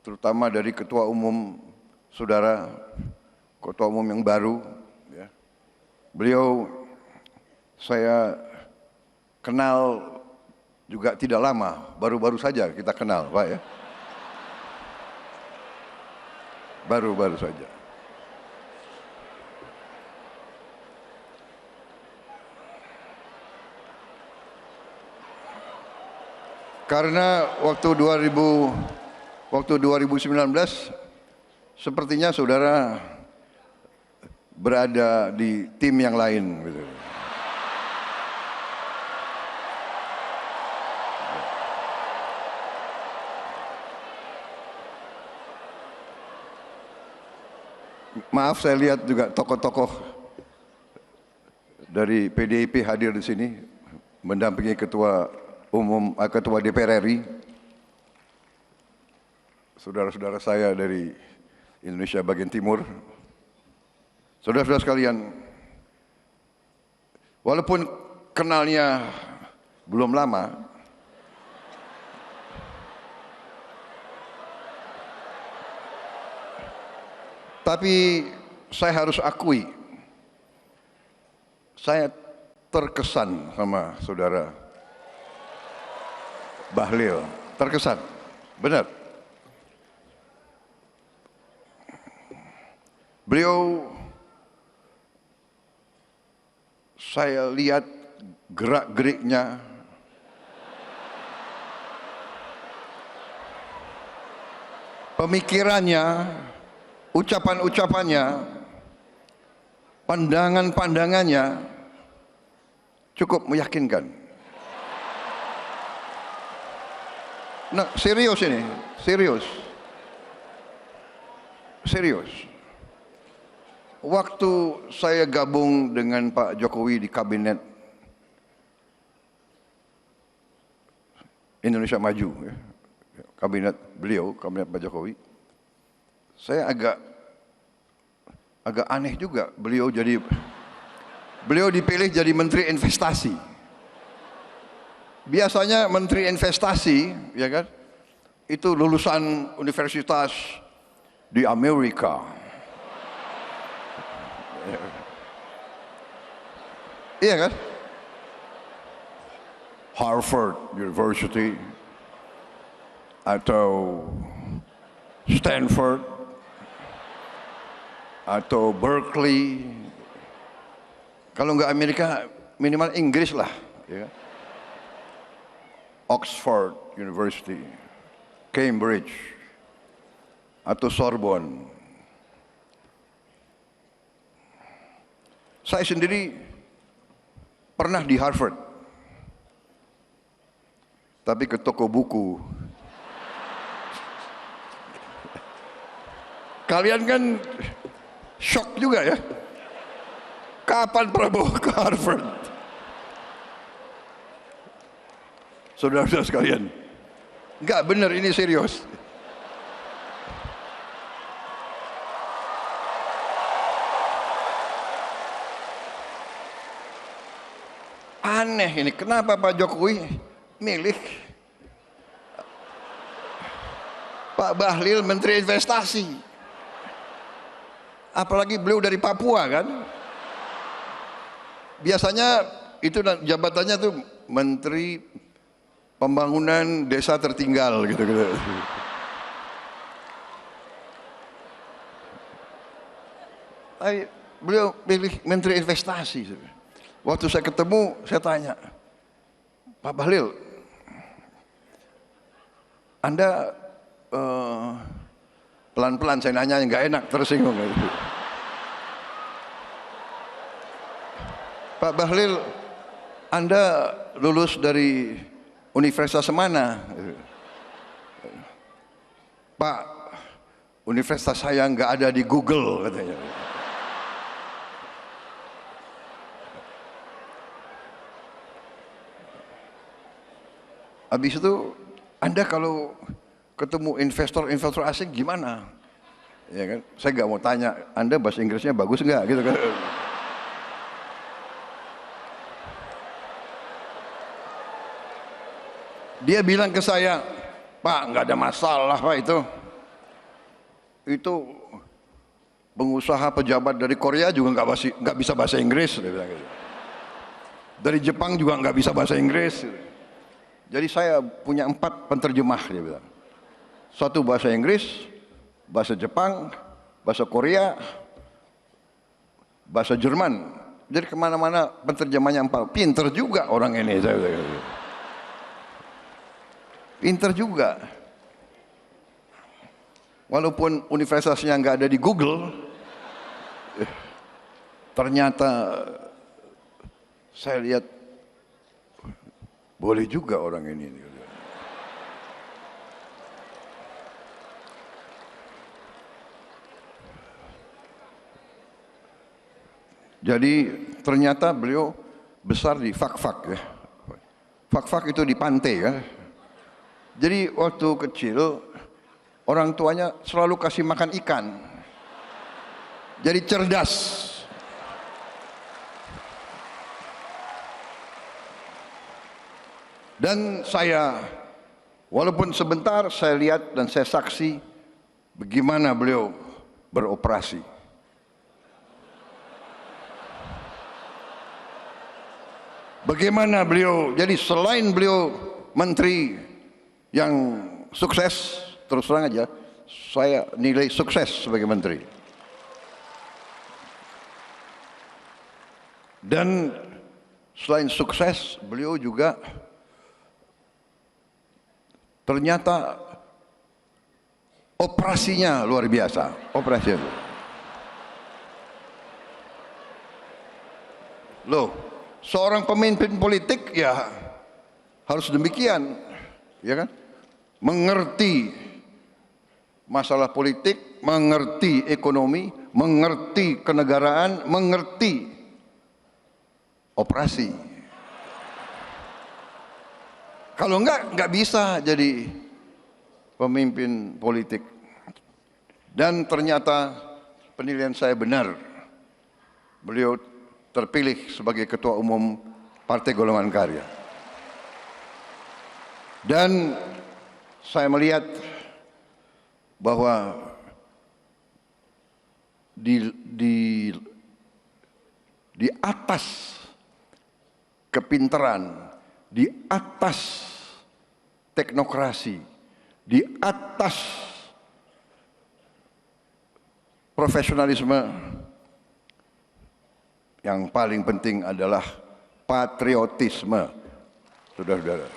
terutama dari Ketua Umum Saudara, Ketua Umum yang baru. Ya. Beliau saya kenal juga tidak lama, baru-baru saja kita kenal, Pak ya. Baru-baru saja. Karena waktu 2019 sepertinya saudara berada di tim yang lain gitu. Maaf, saya lihat juga tokoh-tokoh dari PDIP hadir di sini mendampingi Ketua DPR RI. Saudara-saudara saya dari Indonesia bagian timur. Saudara-saudara sekalian, walaupun kenalnya belum lama, tapi saya harus akui, saya terkesan sama saudara Bahlil, terkesan, benar. Beliau, saya lihat gerak-geriknya, pemikirannya, ucapan-ucapannya, pandangan-pandangannya cukup meyakinkan. Nah, serius ini, serius. Waktu saya gabung dengan Pak Jokowi di kabinet Indonesia Maju, ya, kabinet beliau, kabinet Pak Jokowi, saya agak aneh juga beliau dipilih jadi Menteri Investasi. Biasanya Menteri Investasi, ya kan, itu lulusan universitas di Amerika. Iya kan? Harvard University atau Stanford atau Berkeley. Kalau nggak Amerika, minimal Inggris lah. Ya. Oxford University, Cambridge, atau Sorbonne. Saya sendiri pernah di Harvard, tapi ke toko buku. Kalian kan shock juga ya. Kapan Prabowo ke Harvard? Saudara-saudara sekalian, enggak benar, ini serius. Aneh ini, kenapa Pak Jokowi milih Pak Bahlil Menteri Investasi? Apalagi beliau dari Papua kan? Biasanya itu jabatannya tuh Menteri Pembangunan Desa Tertinggal gitu. Beliau pilih Menteri Investasi. Waktu saya ketemu, saya tanya, Pak Bahlil, Anda pelan-pelan saya nanya nggak enak, tersinggung. Pak Bahlil, Anda lulus dari universitas mana? Pak, universitas saya nggak ada di Google, katanya. Habis itu Anda kalau ketemu investor asing gimana? Ya kan? Saya nggak mau tanya, Anda bahasa Inggrisnya bagus nggak, gitu kan? Dia bilang ke saya, Pak, nggak ada masalah Pak itu pengusaha pejabat dari Korea juga nggak bisa bahasa Inggris, dia bilang gitu. Dari Jepang juga nggak bisa bahasa Inggris. Jadi saya punya 4 penterjemah, dia bilang. 1 bahasa Inggris, bahasa Jepang, bahasa Korea, bahasa Jerman. Jadi kemana-mana penterjemahnya 4. Pinter juga orang ini, saya bilang gitu. Pinter juga. Walaupun universitasnya nggak ada di Google, ternyata saya lihat boleh juga orang ini. Jadi ternyata beliau besar di Fak-Fak ya. Fak-Fak itu di pantai ya. Jadi waktu kecil orang tuanya selalu kasih makan ikan. Jadi cerdas. Dan saya, walaupun sebentar, saya lihat dan saya saksi bagaimana beliau beroperasi. Bagaimana beliau, jadi selain beliau menteri yang sukses, terus terang aja, saya nilai sukses sebagai menteri. Dan selain sukses, beliau juga ternyata operasinya luar biasa. Operasinya. Loh, seorang pemimpin politik ya harus demikian, ya kan? Mengerti masalah politik, mengerti ekonomi, mengerti kenegaraan, mengerti operasi. Kalau enggak bisa jadi pemimpin politik. Dan ternyata penilaian saya benar. Beliau terpilih sebagai Ketua Umum Partai Golongan Karya. Dan saya melihat bahwa di atas kepintaran, di atas teknokrasi, di atas profesionalisme, yang paling penting adalah patriotisme, saudara-saudara.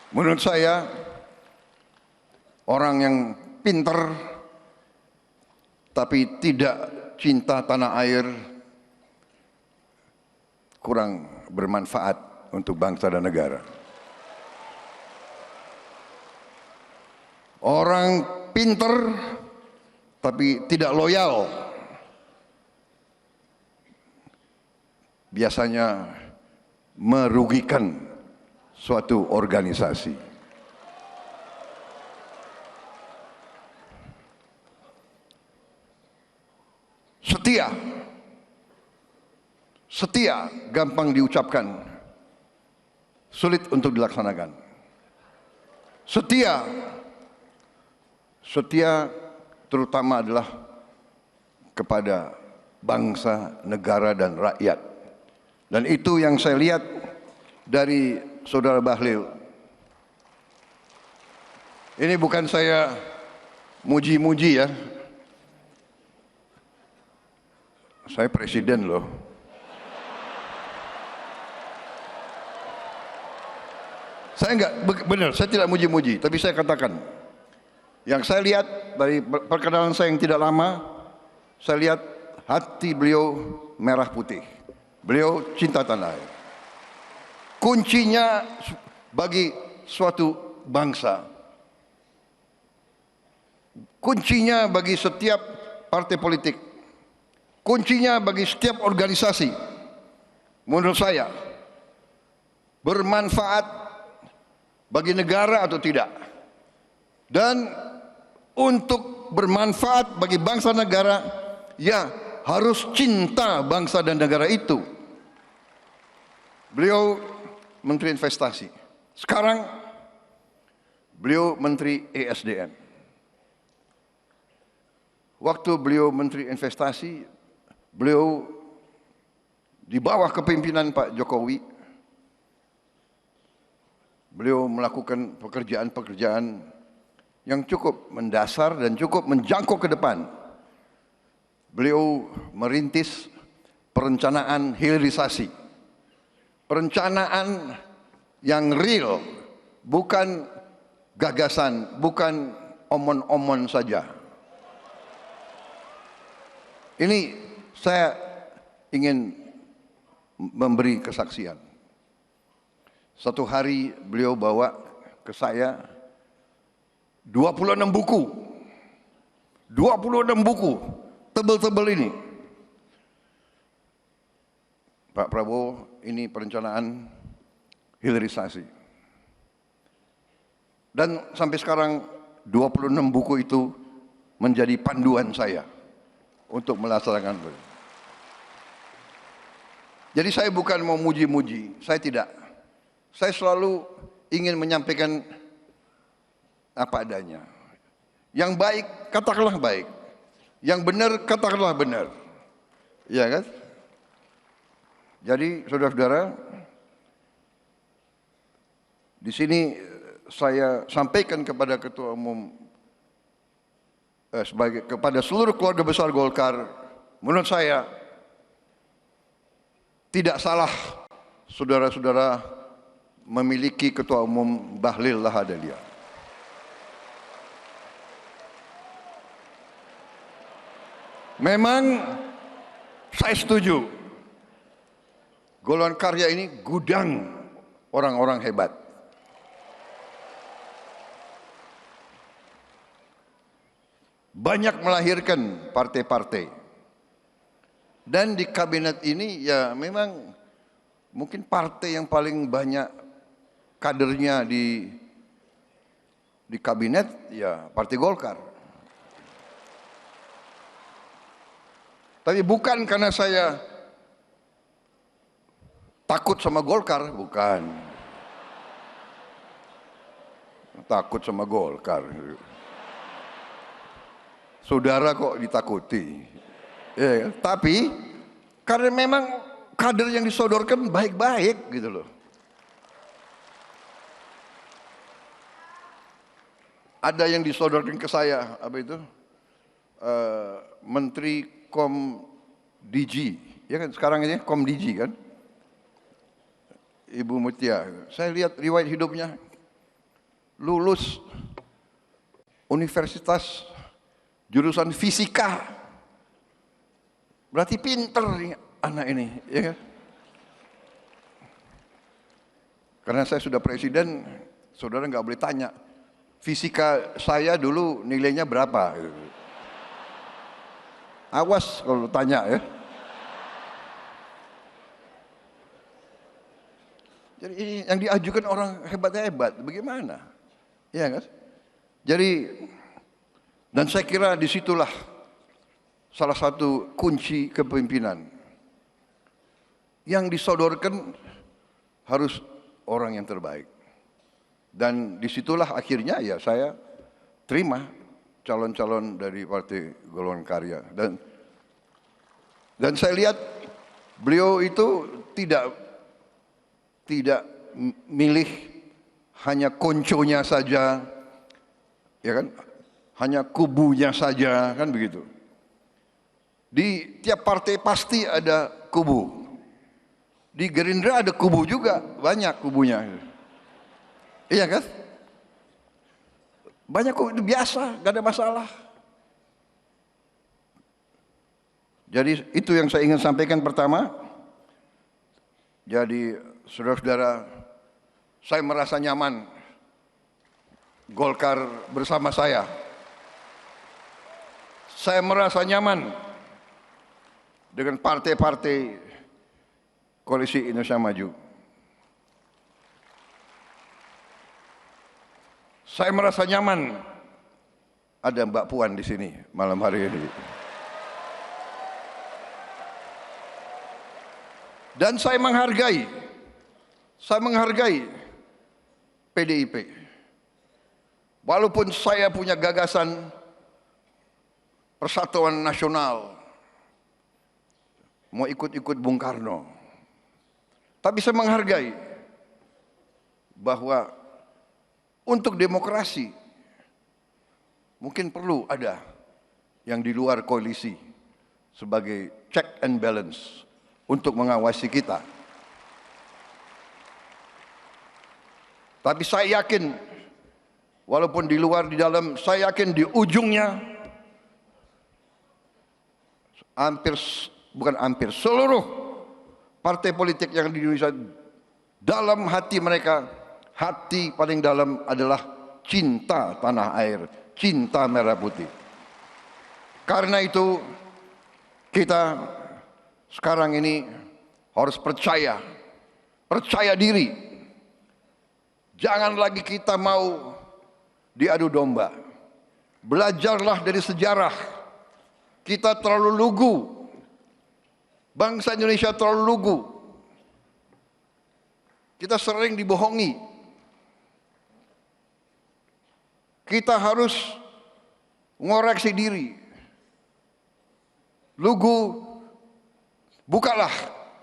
Menurut saya, orang yang pintar tapi tidak cinta tanah air kurang bermanfaat untuk bangsa dan negara. Orang pintar tapi tidak loyal biasanya merugikan suatu organisasi. Setia gampang diucapkan, sulit untuk dilaksanakan. Setia terutama adalah kepada bangsa, negara, dan rakyat. Dan itu yang saya lihat dari Saudara Bahlil. Ini bukan saya muji-muji ya. Saya presiden loh. Saya enggak, benar, saya tidak muji-muji, tapi saya katakan, yang saya lihat dari perkenalan saya yang tidak lama, saya lihat hati beliau merah putih. Beliau cinta tanah air. Kuncinya bagi suatu bangsa, kuncinya bagi setiap partai politik, kuncinya bagi setiap organisasi, menurut saya, bermanfaat bagi negara atau tidak, dan untuk bermanfaat bagi bangsa negara, ya harus cinta bangsa dan negara itu. Beliau Menteri Investasi, sekarang beliau Menteri ESDM. Waktu beliau Menteri Investasi, beliau di bawah kepemimpinan Pak Jokowi, beliau melakukan pekerjaan-pekerjaan yang cukup mendasar dan cukup menjangkau ke depan. Beliau merintis perencanaan hilirisasi. Perencanaan yang real, bukan gagasan, bukan omon-omon saja. Ini saya ingin memberi kesaksian. Satu hari beliau bawa ke saya 26 buku. 26 buku, tebel-tebel ini. Pak Prabowo, ini perencanaan hilirisasi. Dan sampai sekarang 26 buku itu menjadi panduan saya untuk melaksanakan. Jadi saya bukan mau muji-muji, saya tidak. Saya selalu ingin menyampaikan apa adanya. Yang baik, katakanlah baik. Yang benar, katakanlah benar. Ya kan? Jadi saudara-saudara, di sini saya sampaikan kepada Ketua Umum, kepada seluruh keluarga besar Golkar, menurut saya tidak salah saudara-saudara memiliki Ketua Umum Bahlil Lahadalia. Memang saya setuju, golongan karya ini gudang orang-orang hebat. Banyak melahirkan partai-partai. Dan di kabinet ini ya memang mungkin partai yang paling banyak kadernya di kabinet ya Partai Golkar. Tapi bukan karena saya takut sama Golkar, bukan. Takut sama Golkar. Saudara kok ditakuti. Ya, tapi karena memang kader yang disodorkan baik-baik gitu loh. Ada yang disodorkan ke saya, apa itu? Menteri Komdigi, ya kan sekarang ini Komdigi kan? Ibu Mutia, saya lihat riwayat hidupnya, lulus universitas jurusan fisika, berarti pinter nih anak ini, ya kan? Karena saya sudah presiden, saudara nggak boleh tanya, fisika saya dulu nilainya berapa? Awas kalau tanya ya. Jadi ini yang diajukan orang hebat-hebat, bagaimana? Ya kan? Jadi, dan saya kira disitulah salah satu kunci kepemimpinan. Yang disodorkan harus orang yang terbaik. Dan disitulah akhirnya ya saya terima calon-calon dari Partai Golongan Karya. Dan saya lihat beliau itu tidak milih hanya konconya saja, ya kan? Hanya kubunya saja, kan begitu. Di tiap partai pasti ada kubu. Di Gerindra ada kubu juga, banyak kubunya. Iya kan? Banyak kok, itu biasa, gak ada masalah. Jadi itu yang saya ingin sampaikan pertama. Jadi saudara-saudara, saya merasa nyaman Golkar bersama saya. Saya merasa nyaman dengan partai-partai Koalisi Indonesia Maju. Saya merasa nyaman ada Mbak Puan di sini malam hari ini. Dan saya menghargai PDIP. Walaupun saya punya gagasan Persatuan Nasional, mau ikut-ikut Bung Karno, tapi saya menghargai bahwa untuk demokrasi mungkin perlu ada yang di luar koalisi sebagai check and balance untuk mengawasi kita. Tapi saya yakin, walaupun di luar di dalam, saya yakin di ujungnya seluruh partai politik yang di Indonesia, dalam hati mereka, hati paling dalam adalah cinta tanah air, cinta merah putih. Karena itu kita sekarang ini harus percaya diri. Jangan lagi kita mau diadu domba. Belajarlah dari sejarah. Kita terlalu lugu. Bangsa Indonesia terlalu lugu. Kita sering dibohongi. Kita harus mengoreksi diri. Lugu, bukalah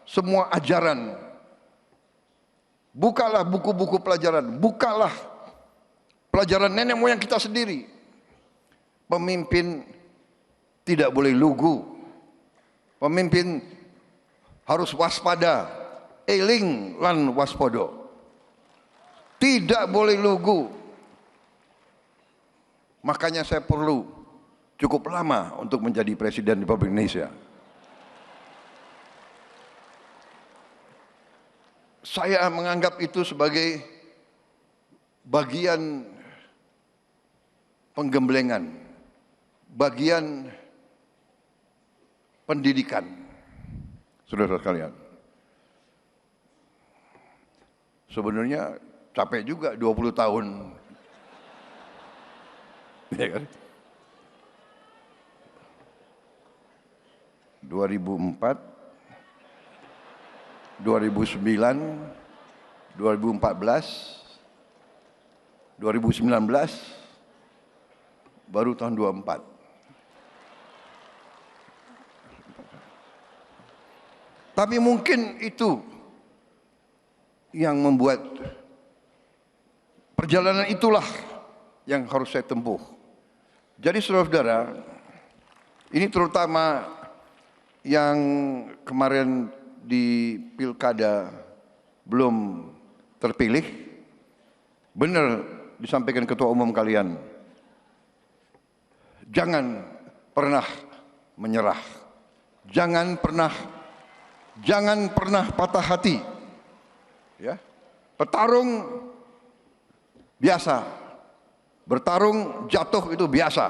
semua ajaran. Bukalah buku-buku pelajaran. Bukalah pelajaran nenek moyang kita sendiri. Pemimpin tidak boleh lugu. Pemimpin harus waspada, eling lan waspodo. Tidak boleh lugu. Makanya saya perlu cukup lama untuk menjadi Presiden Republik Indonesia. Saya menganggap itu sebagai bagian penggemblengan, bagian pendidikan, saudara sekalian. Sebenarnya capek juga 20 tahun. Ya kan? 2004, 2009, 2014, 2019, baru tahun 24. Tapi mungkin itu yang membuat perjalanan itulah yang harus saya tempuh. Jadi saudara-saudara, ini terutama yang kemarin di pilkada belum terpilih, benar disampaikan ketua umum kalian, jangan pernah menyerah, jangan pernah patah hati. Ya, bertarung biasa, bertarung jatuh itu biasa.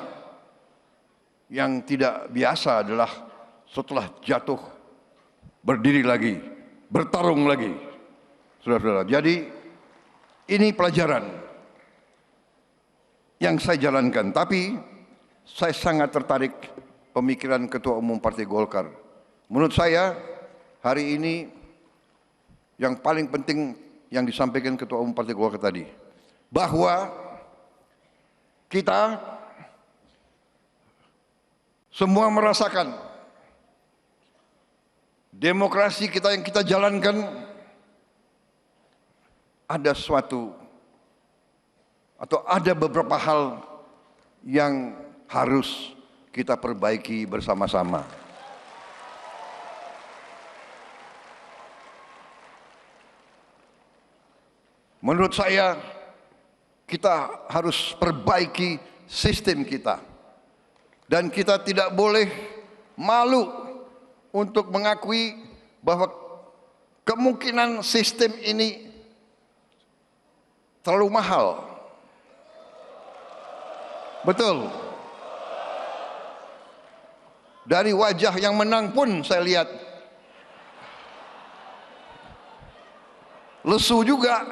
Yang tidak biasa adalah setelah jatuh berdiri lagi, bertarung lagi. Saudara-saudara, jadi ini pelajaran yang saya jalankan. Tapi saya sangat tertarik pemikiran Ketua Umum Partai Golkar. Menurut saya hari ini yang paling penting yang disampaikan Ketua Umum Partai Golkar tadi, bahwa kita semua merasakan demokrasi kita yang kita jalankan ada suatu atau ada beberapa hal yang harus kita perbaiki bersama-sama. Menurut saya kita harus perbaiki sistem kita. Dan kita tidak boleh malu untuk mengakui bahwa kemungkinan sistem ini terlalu mahal. Betul. Dari wajah yang menang pun saya lihat lesu juga.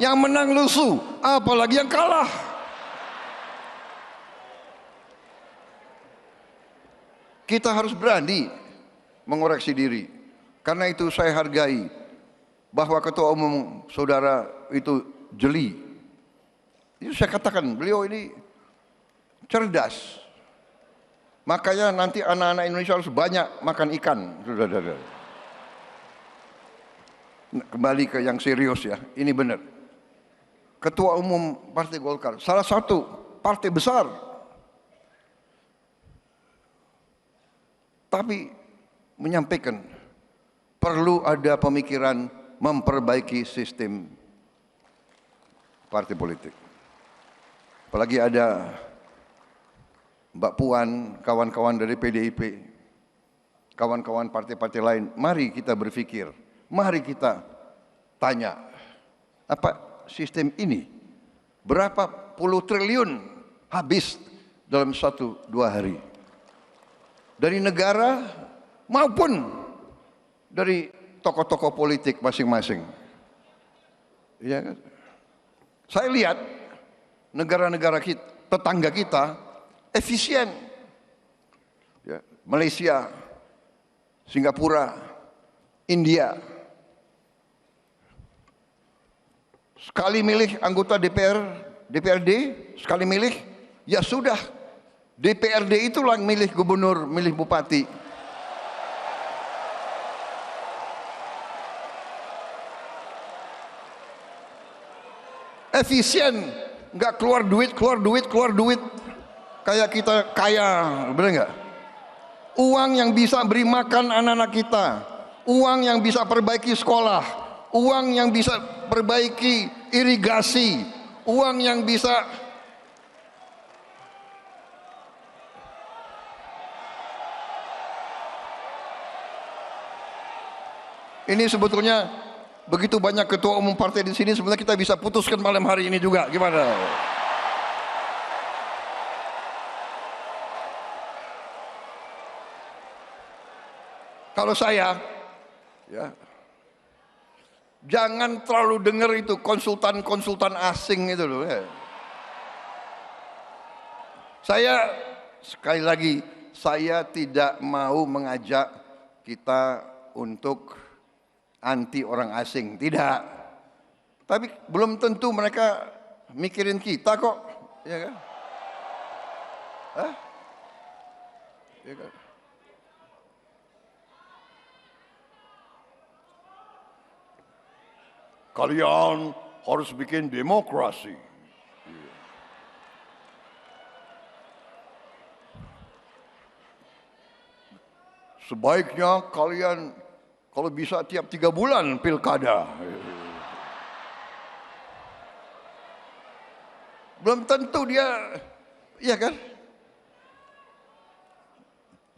Yang menang lesu, apalagi yang kalah. Kita harus berani mengoreksi diri. Karena itu saya hargai bahwa Ketua Umum Saudara itu jeli. Itu saya katakan, beliau ini cerdas. Makanya nanti anak-anak Indonesia harus banyak makan ikan. Saudara-saudara. Kembali ke yang serius ya, ini benar. Ketua Umum Partai Golkar, salah satu partai besar, tapi menyampaikan perlu ada pemikiran memperbaiki sistem partai politik. Apalagi ada Mbak Puan, kawan-kawan dari PDIP, kawan-kawan partai-partai lain, mari kita berpikir, mari kita tanya, apa sistem ini berapa puluh triliun habis dalam 1-2 hari dari negara maupun dari tokoh-tokoh politik masing-masing. Ya kan? Saya lihat negara-negara kita, tetangga kita efisien. Ya, Malaysia, Singapura, India. Sekali milih anggota DPRD, sekali milih, ya sudah. DPRD itulah milih gubernur, milih bupati. Efisien, nggak keluar duit. Kayak kita kaya, benar nggak? Uang yang bisa beri makan anak-anak kita, uang yang bisa perbaiki sekolah, uang yang bisa perbaiki irigasi, uang yang bisa ini sebetulnya begitu banyak ketua umum partai di sini, sebenarnya kita bisa putuskan malam hari ini juga. Gimana? Kalau saya, ya, jangan terlalu dengar itu konsultan asing itu loh. Ya. Saya sekali lagi, saya tidak mau mengajak kita untuk anti orang asing, tidak. Tapi belum tentu mereka mikirin kita kok, ya kan? Hah? Ya kan? Kalian harus bikin demokrasi. Sebaiknya kalian kalau bisa tiap 3 bulan pilkada. Belum tentu dia, iya kan?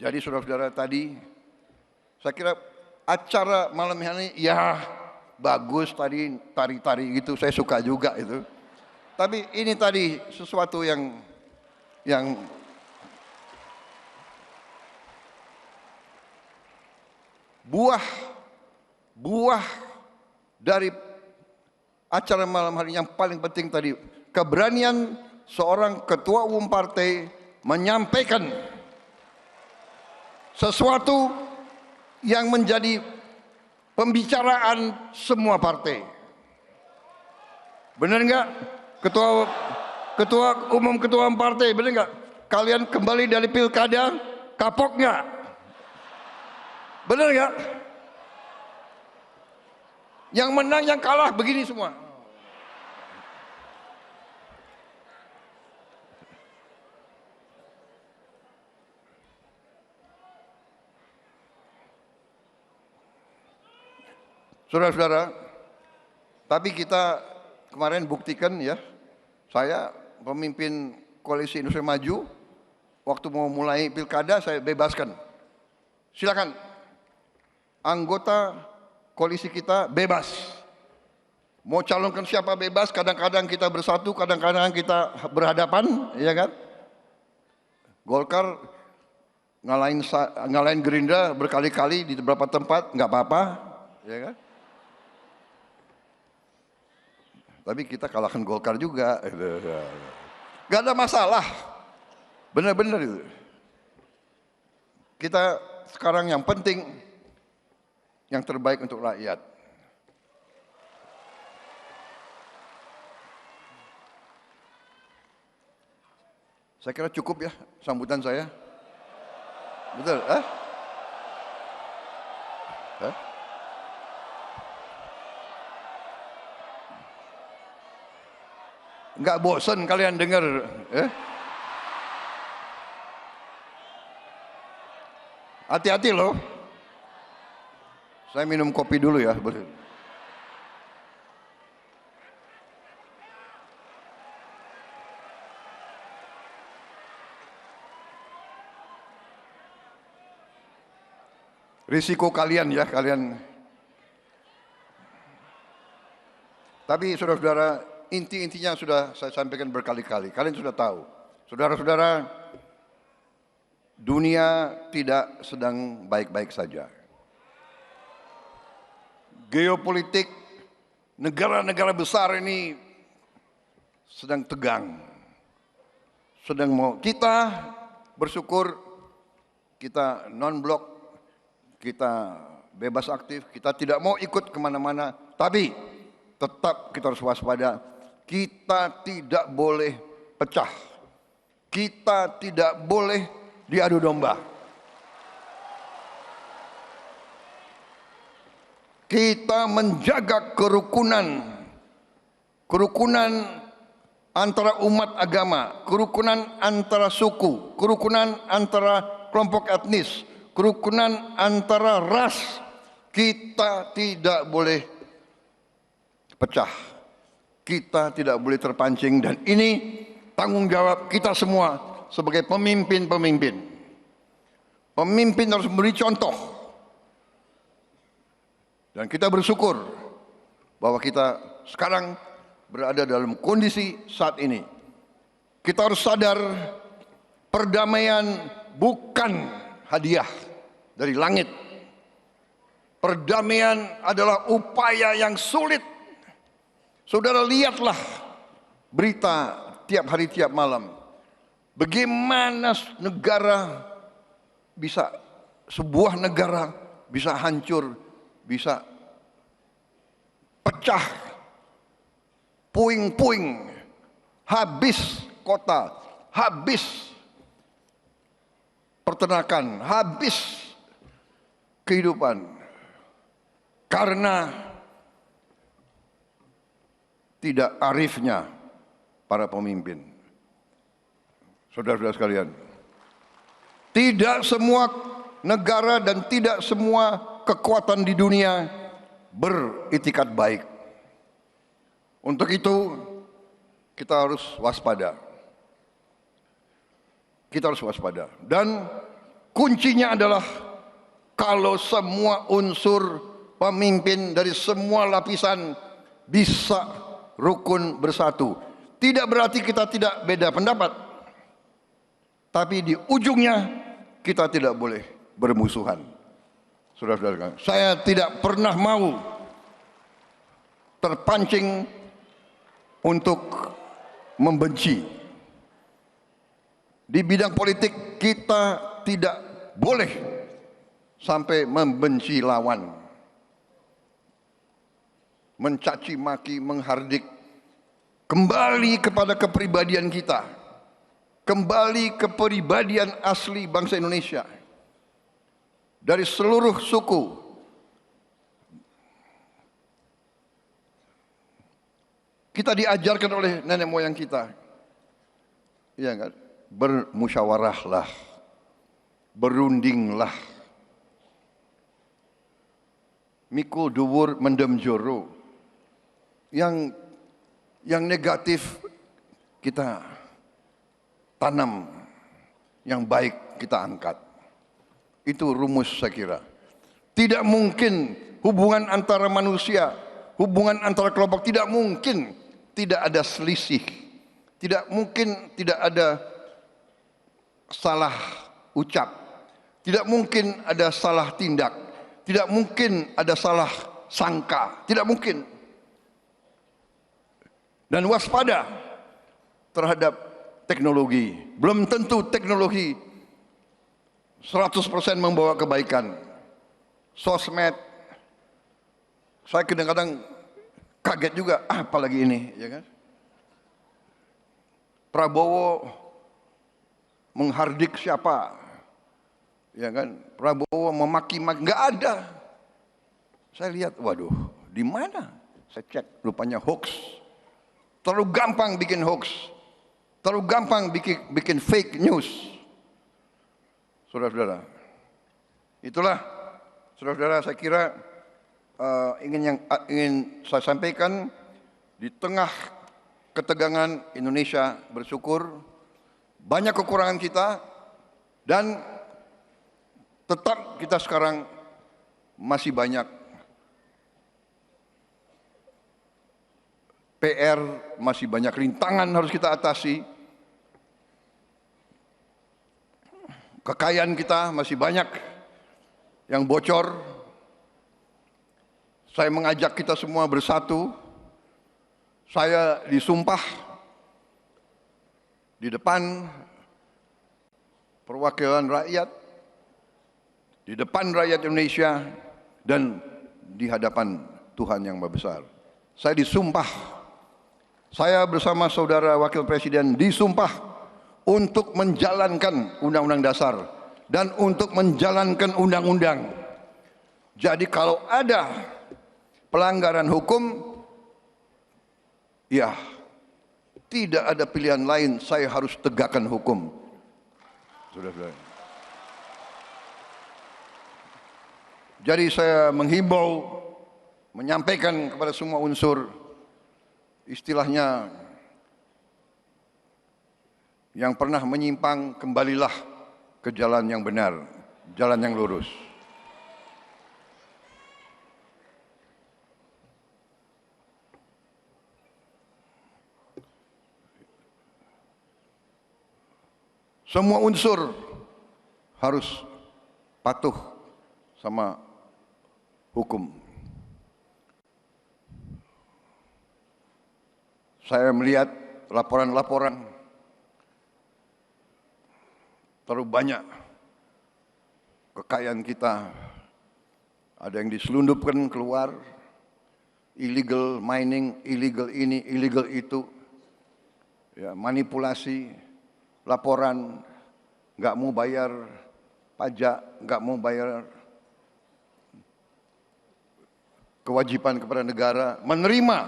Jadi saudara-saudara tadi, saya kira acara malam ini ya bagus tadi, tari-tari gitu, saya suka juga itu. Tapi ini tadi sesuatu yang buah dari acara malam hari yang paling penting tadi, keberanian seorang ketua umum partai menyampaikan sesuatu yang menjadi pembicaraan semua partai. Benar enggak? Ketua umum partai, benar enggak? Kalian kembali dari pilkada, kapok enggak? Benar enggak? Yang menang, yang kalah begini semua. Saudara-saudara, tapi kita kemarin buktikan ya, saya pemimpin Koalisi Indonesia Maju, waktu mau mulai pilkada saya bebaskan. Silakan, anggota koalisi kita bebas. Mau calonkan siapa bebas, kadang-kadang kita bersatu, kadang-kadang kita berhadapan, ya kan? Golkar ngalahin Gerindra berkali-kali di beberapa tempat, nggak apa-apa, ya kan? Tapi kita kalahkan Golkar juga, nggak ada masalah, benar-benar itu. Kita sekarang yang penting, yang terbaik untuk rakyat. Saya kira cukup ya sambutan saya. Betul, Enggak bosan kalian dengar, Hati-hati loh. Saya minum kopi dulu ya, boleh. Risiko kalian ya, kalian. Tapi saudara-saudara, inti-intinya sudah saya sampaikan berkali-kali. Kalian sudah tahu. Saudara-saudara, dunia tidak sedang baik-baik saja. Geopolitik negara-negara besar ini sedang tegang. Sedang mau, kita bersyukur kita non-blok, kita bebas aktif, kita tidak mau ikut kemana-mana, tapi tetap kita harus waspada. Kita tidak boleh pecah, kita tidak boleh diadu domba. Kita menjaga kerukunan antara umat agama, kerukunan antara suku, kerukunan antara kelompok etnis, kerukunan antara ras. Kita tidak boleh pecah, kita tidak boleh terpancing, dan ini tanggung jawab kita semua sebagai pemimpin-pemimpin. Pemimpin harus memberi contoh, dan kita bersyukur bahwa kita sekarang berada dalam kondisi saat ini. Kita harus sadar perdamaian bukan hadiah dari langit. Perdamaian adalah upaya yang sulit. Saudara lihatlah berita tiap hari tiap malam. Bagaimana sebuah negara bisa hancur, bisa pecah, puing-puing, habis kota, habis peternakan, habis kehidupan, karena tidak arifnya para pemimpin. Saudara-saudara sekalian, tidak semua negara dan tidak semua kekuatan di dunia beritikat baik. Untuk itu kita harus waspada. Kita harus waspada. Dan kuncinya adalah kalau semua unsur pemimpin dari semua lapisan bisa rukun bersatu. Tidak berarti kita tidak beda pendapat, tapi di ujungnya kita tidak boleh bermusuhan. Saudara-saudara, saya tidak pernah mau terpancing untuk membenci. Di bidang politik kita tidak boleh sampai membenci lawan, mencaci maki, menghardik. Kembali kepada kepribadian kita, kembali ke kepribadian asli bangsa Indonesia. Dari seluruh suku, kita diajarkan oleh nenek moyang kita, ya kan? Bermusyawarahlah, berundinglah, mikul duwur mendem joro. Yang yang negatif kita tanam, yang baik kita angkat. Itu rumus saya kira. Tidak mungkin hubungan antara manusia, hubungan antara kelompok, tidak mungkin tidak ada selisih. Tidak mungkin tidak ada salah ucap. Tidak mungkin ada salah tindak. Tidak mungkin ada salah sangka. Tidak mungkin. Dan waspada terhadap teknologi. Belum tentu teknologi 100% membawa kebaikan. Sosmed, saya kadang-kadang kaget juga, apalagi ini, ya kan? Prabowo menghardik siapa? Ya kan? Prabowo memaki-maki, nggak ada. Saya lihat, waduh, di mana? Saya cek, rupanya hoax. Terlalu gampang bikin hoax. Terlalu gampang bikin fake news. Saudara-saudara, itulah saudara-saudara saya kira ingin saya sampaikan di tengah ketegangan Indonesia bersyukur banyak kekurangan kita dan tetap kita sekarang masih banyak PR, masih banyak rintangan harus kita atasi. Kekayaan kita masih banyak yang bocor. Saya mengajak kita semua bersatu. Saya disumpah di depan perwakilan rakyat, di depan rakyat Indonesia, dan di hadapan Tuhan yang Maha Besar. Saya disumpah, saya bersama saudara Wakil Presiden disumpah untuk menjalankan Undang-Undang Dasar dan untuk menjalankan undang-undang. Jadi kalau ada pelanggaran hukum, ya tidak ada pilihan lain, saya harus tegakkan hukum. Saudara-saudara. Jadi saya menghimbau, menyampaikan kepada semua unsur, istilahnya yang pernah menyimpang, kembalilah ke jalan yang benar, jalan yang lurus. Semua unsur harus patuh sama hukum. Saya melihat laporan-laporan terlalu banyak kekayaan kita, ada yang diselundupkan keluar, illegal mining, illegal ini, illegal itu, ya, manipulasi, laporan, nggak mau bayar pajak, nggak mau bayar kewajiban kepada negara, menerima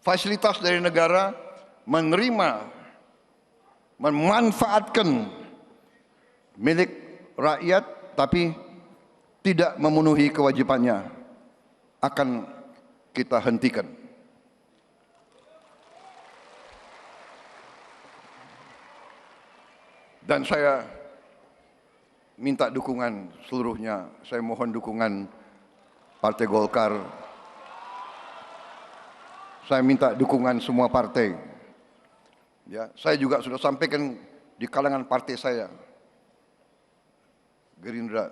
fasilitas dari negara, memanfaatkan milik rakyat tapi tidak memenuhi kewajibannya, akan kita hentikan. Dan saya minta dukungan seluruhnya, saya mohon dukungan Partai Golkar, saya minta dukungan semua partai. Ya, saya juga sudah sampaikan di kalangan partai saya, Gerindra,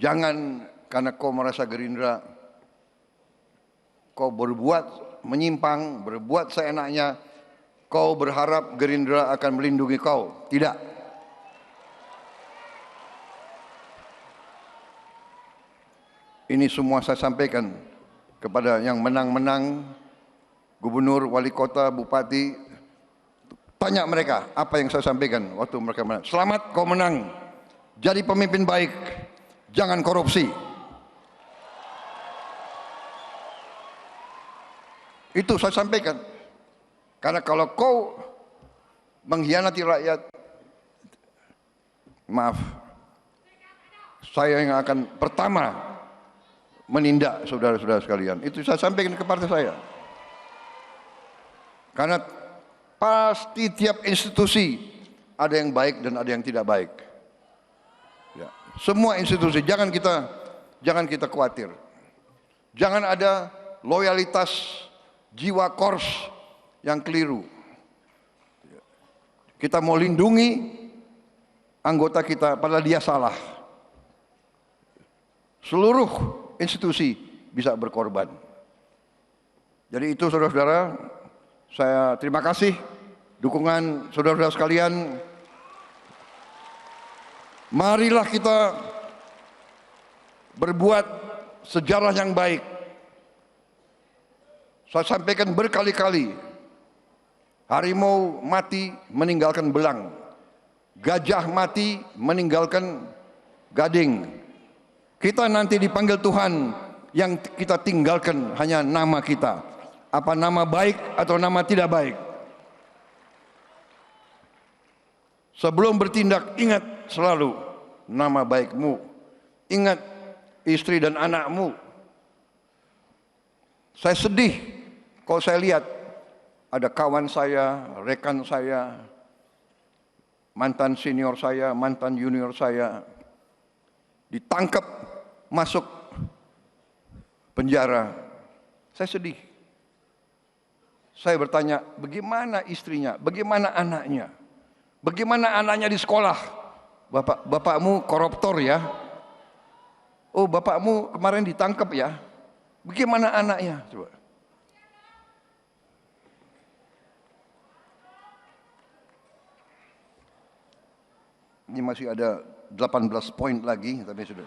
jangan karena kau merasa Gerindra, kau berbuat menyimpang, berbuat seenaknya, kau berharap Gerindra akan melindungi kau. Tidak. Ini semua saya sampaikan kepada yang menang-menang, gubernur, wali kota, bupati. Tanya mereka apa yang saya sampaikan waktu mereka menang. Selamat kau menang. Jadi pemimpin baik, jangan korupsi. Itu saya sampaikan. Karena kalau kau mengkhianati rakyat, maaf, saya yang akan pertama menindak saudara-saudara sekalian. Itu saya sampaikan ke partai saya. Karena pasti tiap institusi ada yang baik dan ada yang tidak baik. Ya. Semua institusi, jangan kita khawatir. Jangan ada loyalitas jiwa kors yang keliru. Kita mau lindungi anggota kita, padahal dia salah. Seluruh institusi bisa berkorban. Jadi itu saudara-saudara, saya terima kasih dukungan saudara-saudara sekalian. Marilah kita berbuat sejarah yang baik. Saya sampaikan berkali-kali, harimau mati meninggalkan belang, gajah mati meninggalkan gading. Kita nanti dipanggil Tuhan, yang kita tinggalkan hanya nama kita. Apa nama baik atau nama tidak baik. Sebelum bertindak, ingat selalu nama baikmu. Ingat istri dan anakmu. Saya sedih kalau saya lihat ada kawan saya, rekan saya, mantan senior saya, mantan junior saya ditangkap masuk penjara. Saya sedih. Saya bertanya, bagaimana istrinya, bagaimana anaknya, bagaimana anaknya di sekolah? Bapakmu koruptor ya? Oh, bapakmu kemarin ditangkap ya? Bagaimana anaknya? Coba. Ini masih ada 18 poin lagi, tapi sudah.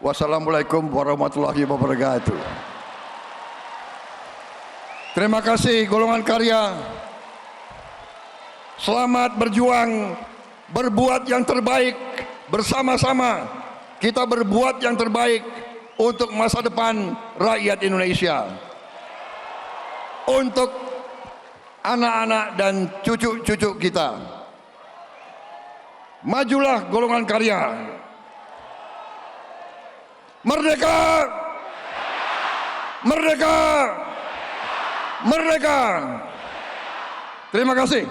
Wassalamualaikum warahmatullahi wabarakatuh. Terima kasih golongan karya. Selamat berjuang, berbuat yang terbaik bersama-sama. Kita berbuat yang terbaik untuk masa depan rakyat Indonesia. Untuk anak-anak dan cucu-cucu kita. Majulah golongan karya. Merdeka! Merdeka! Merdeka! Terima kasih.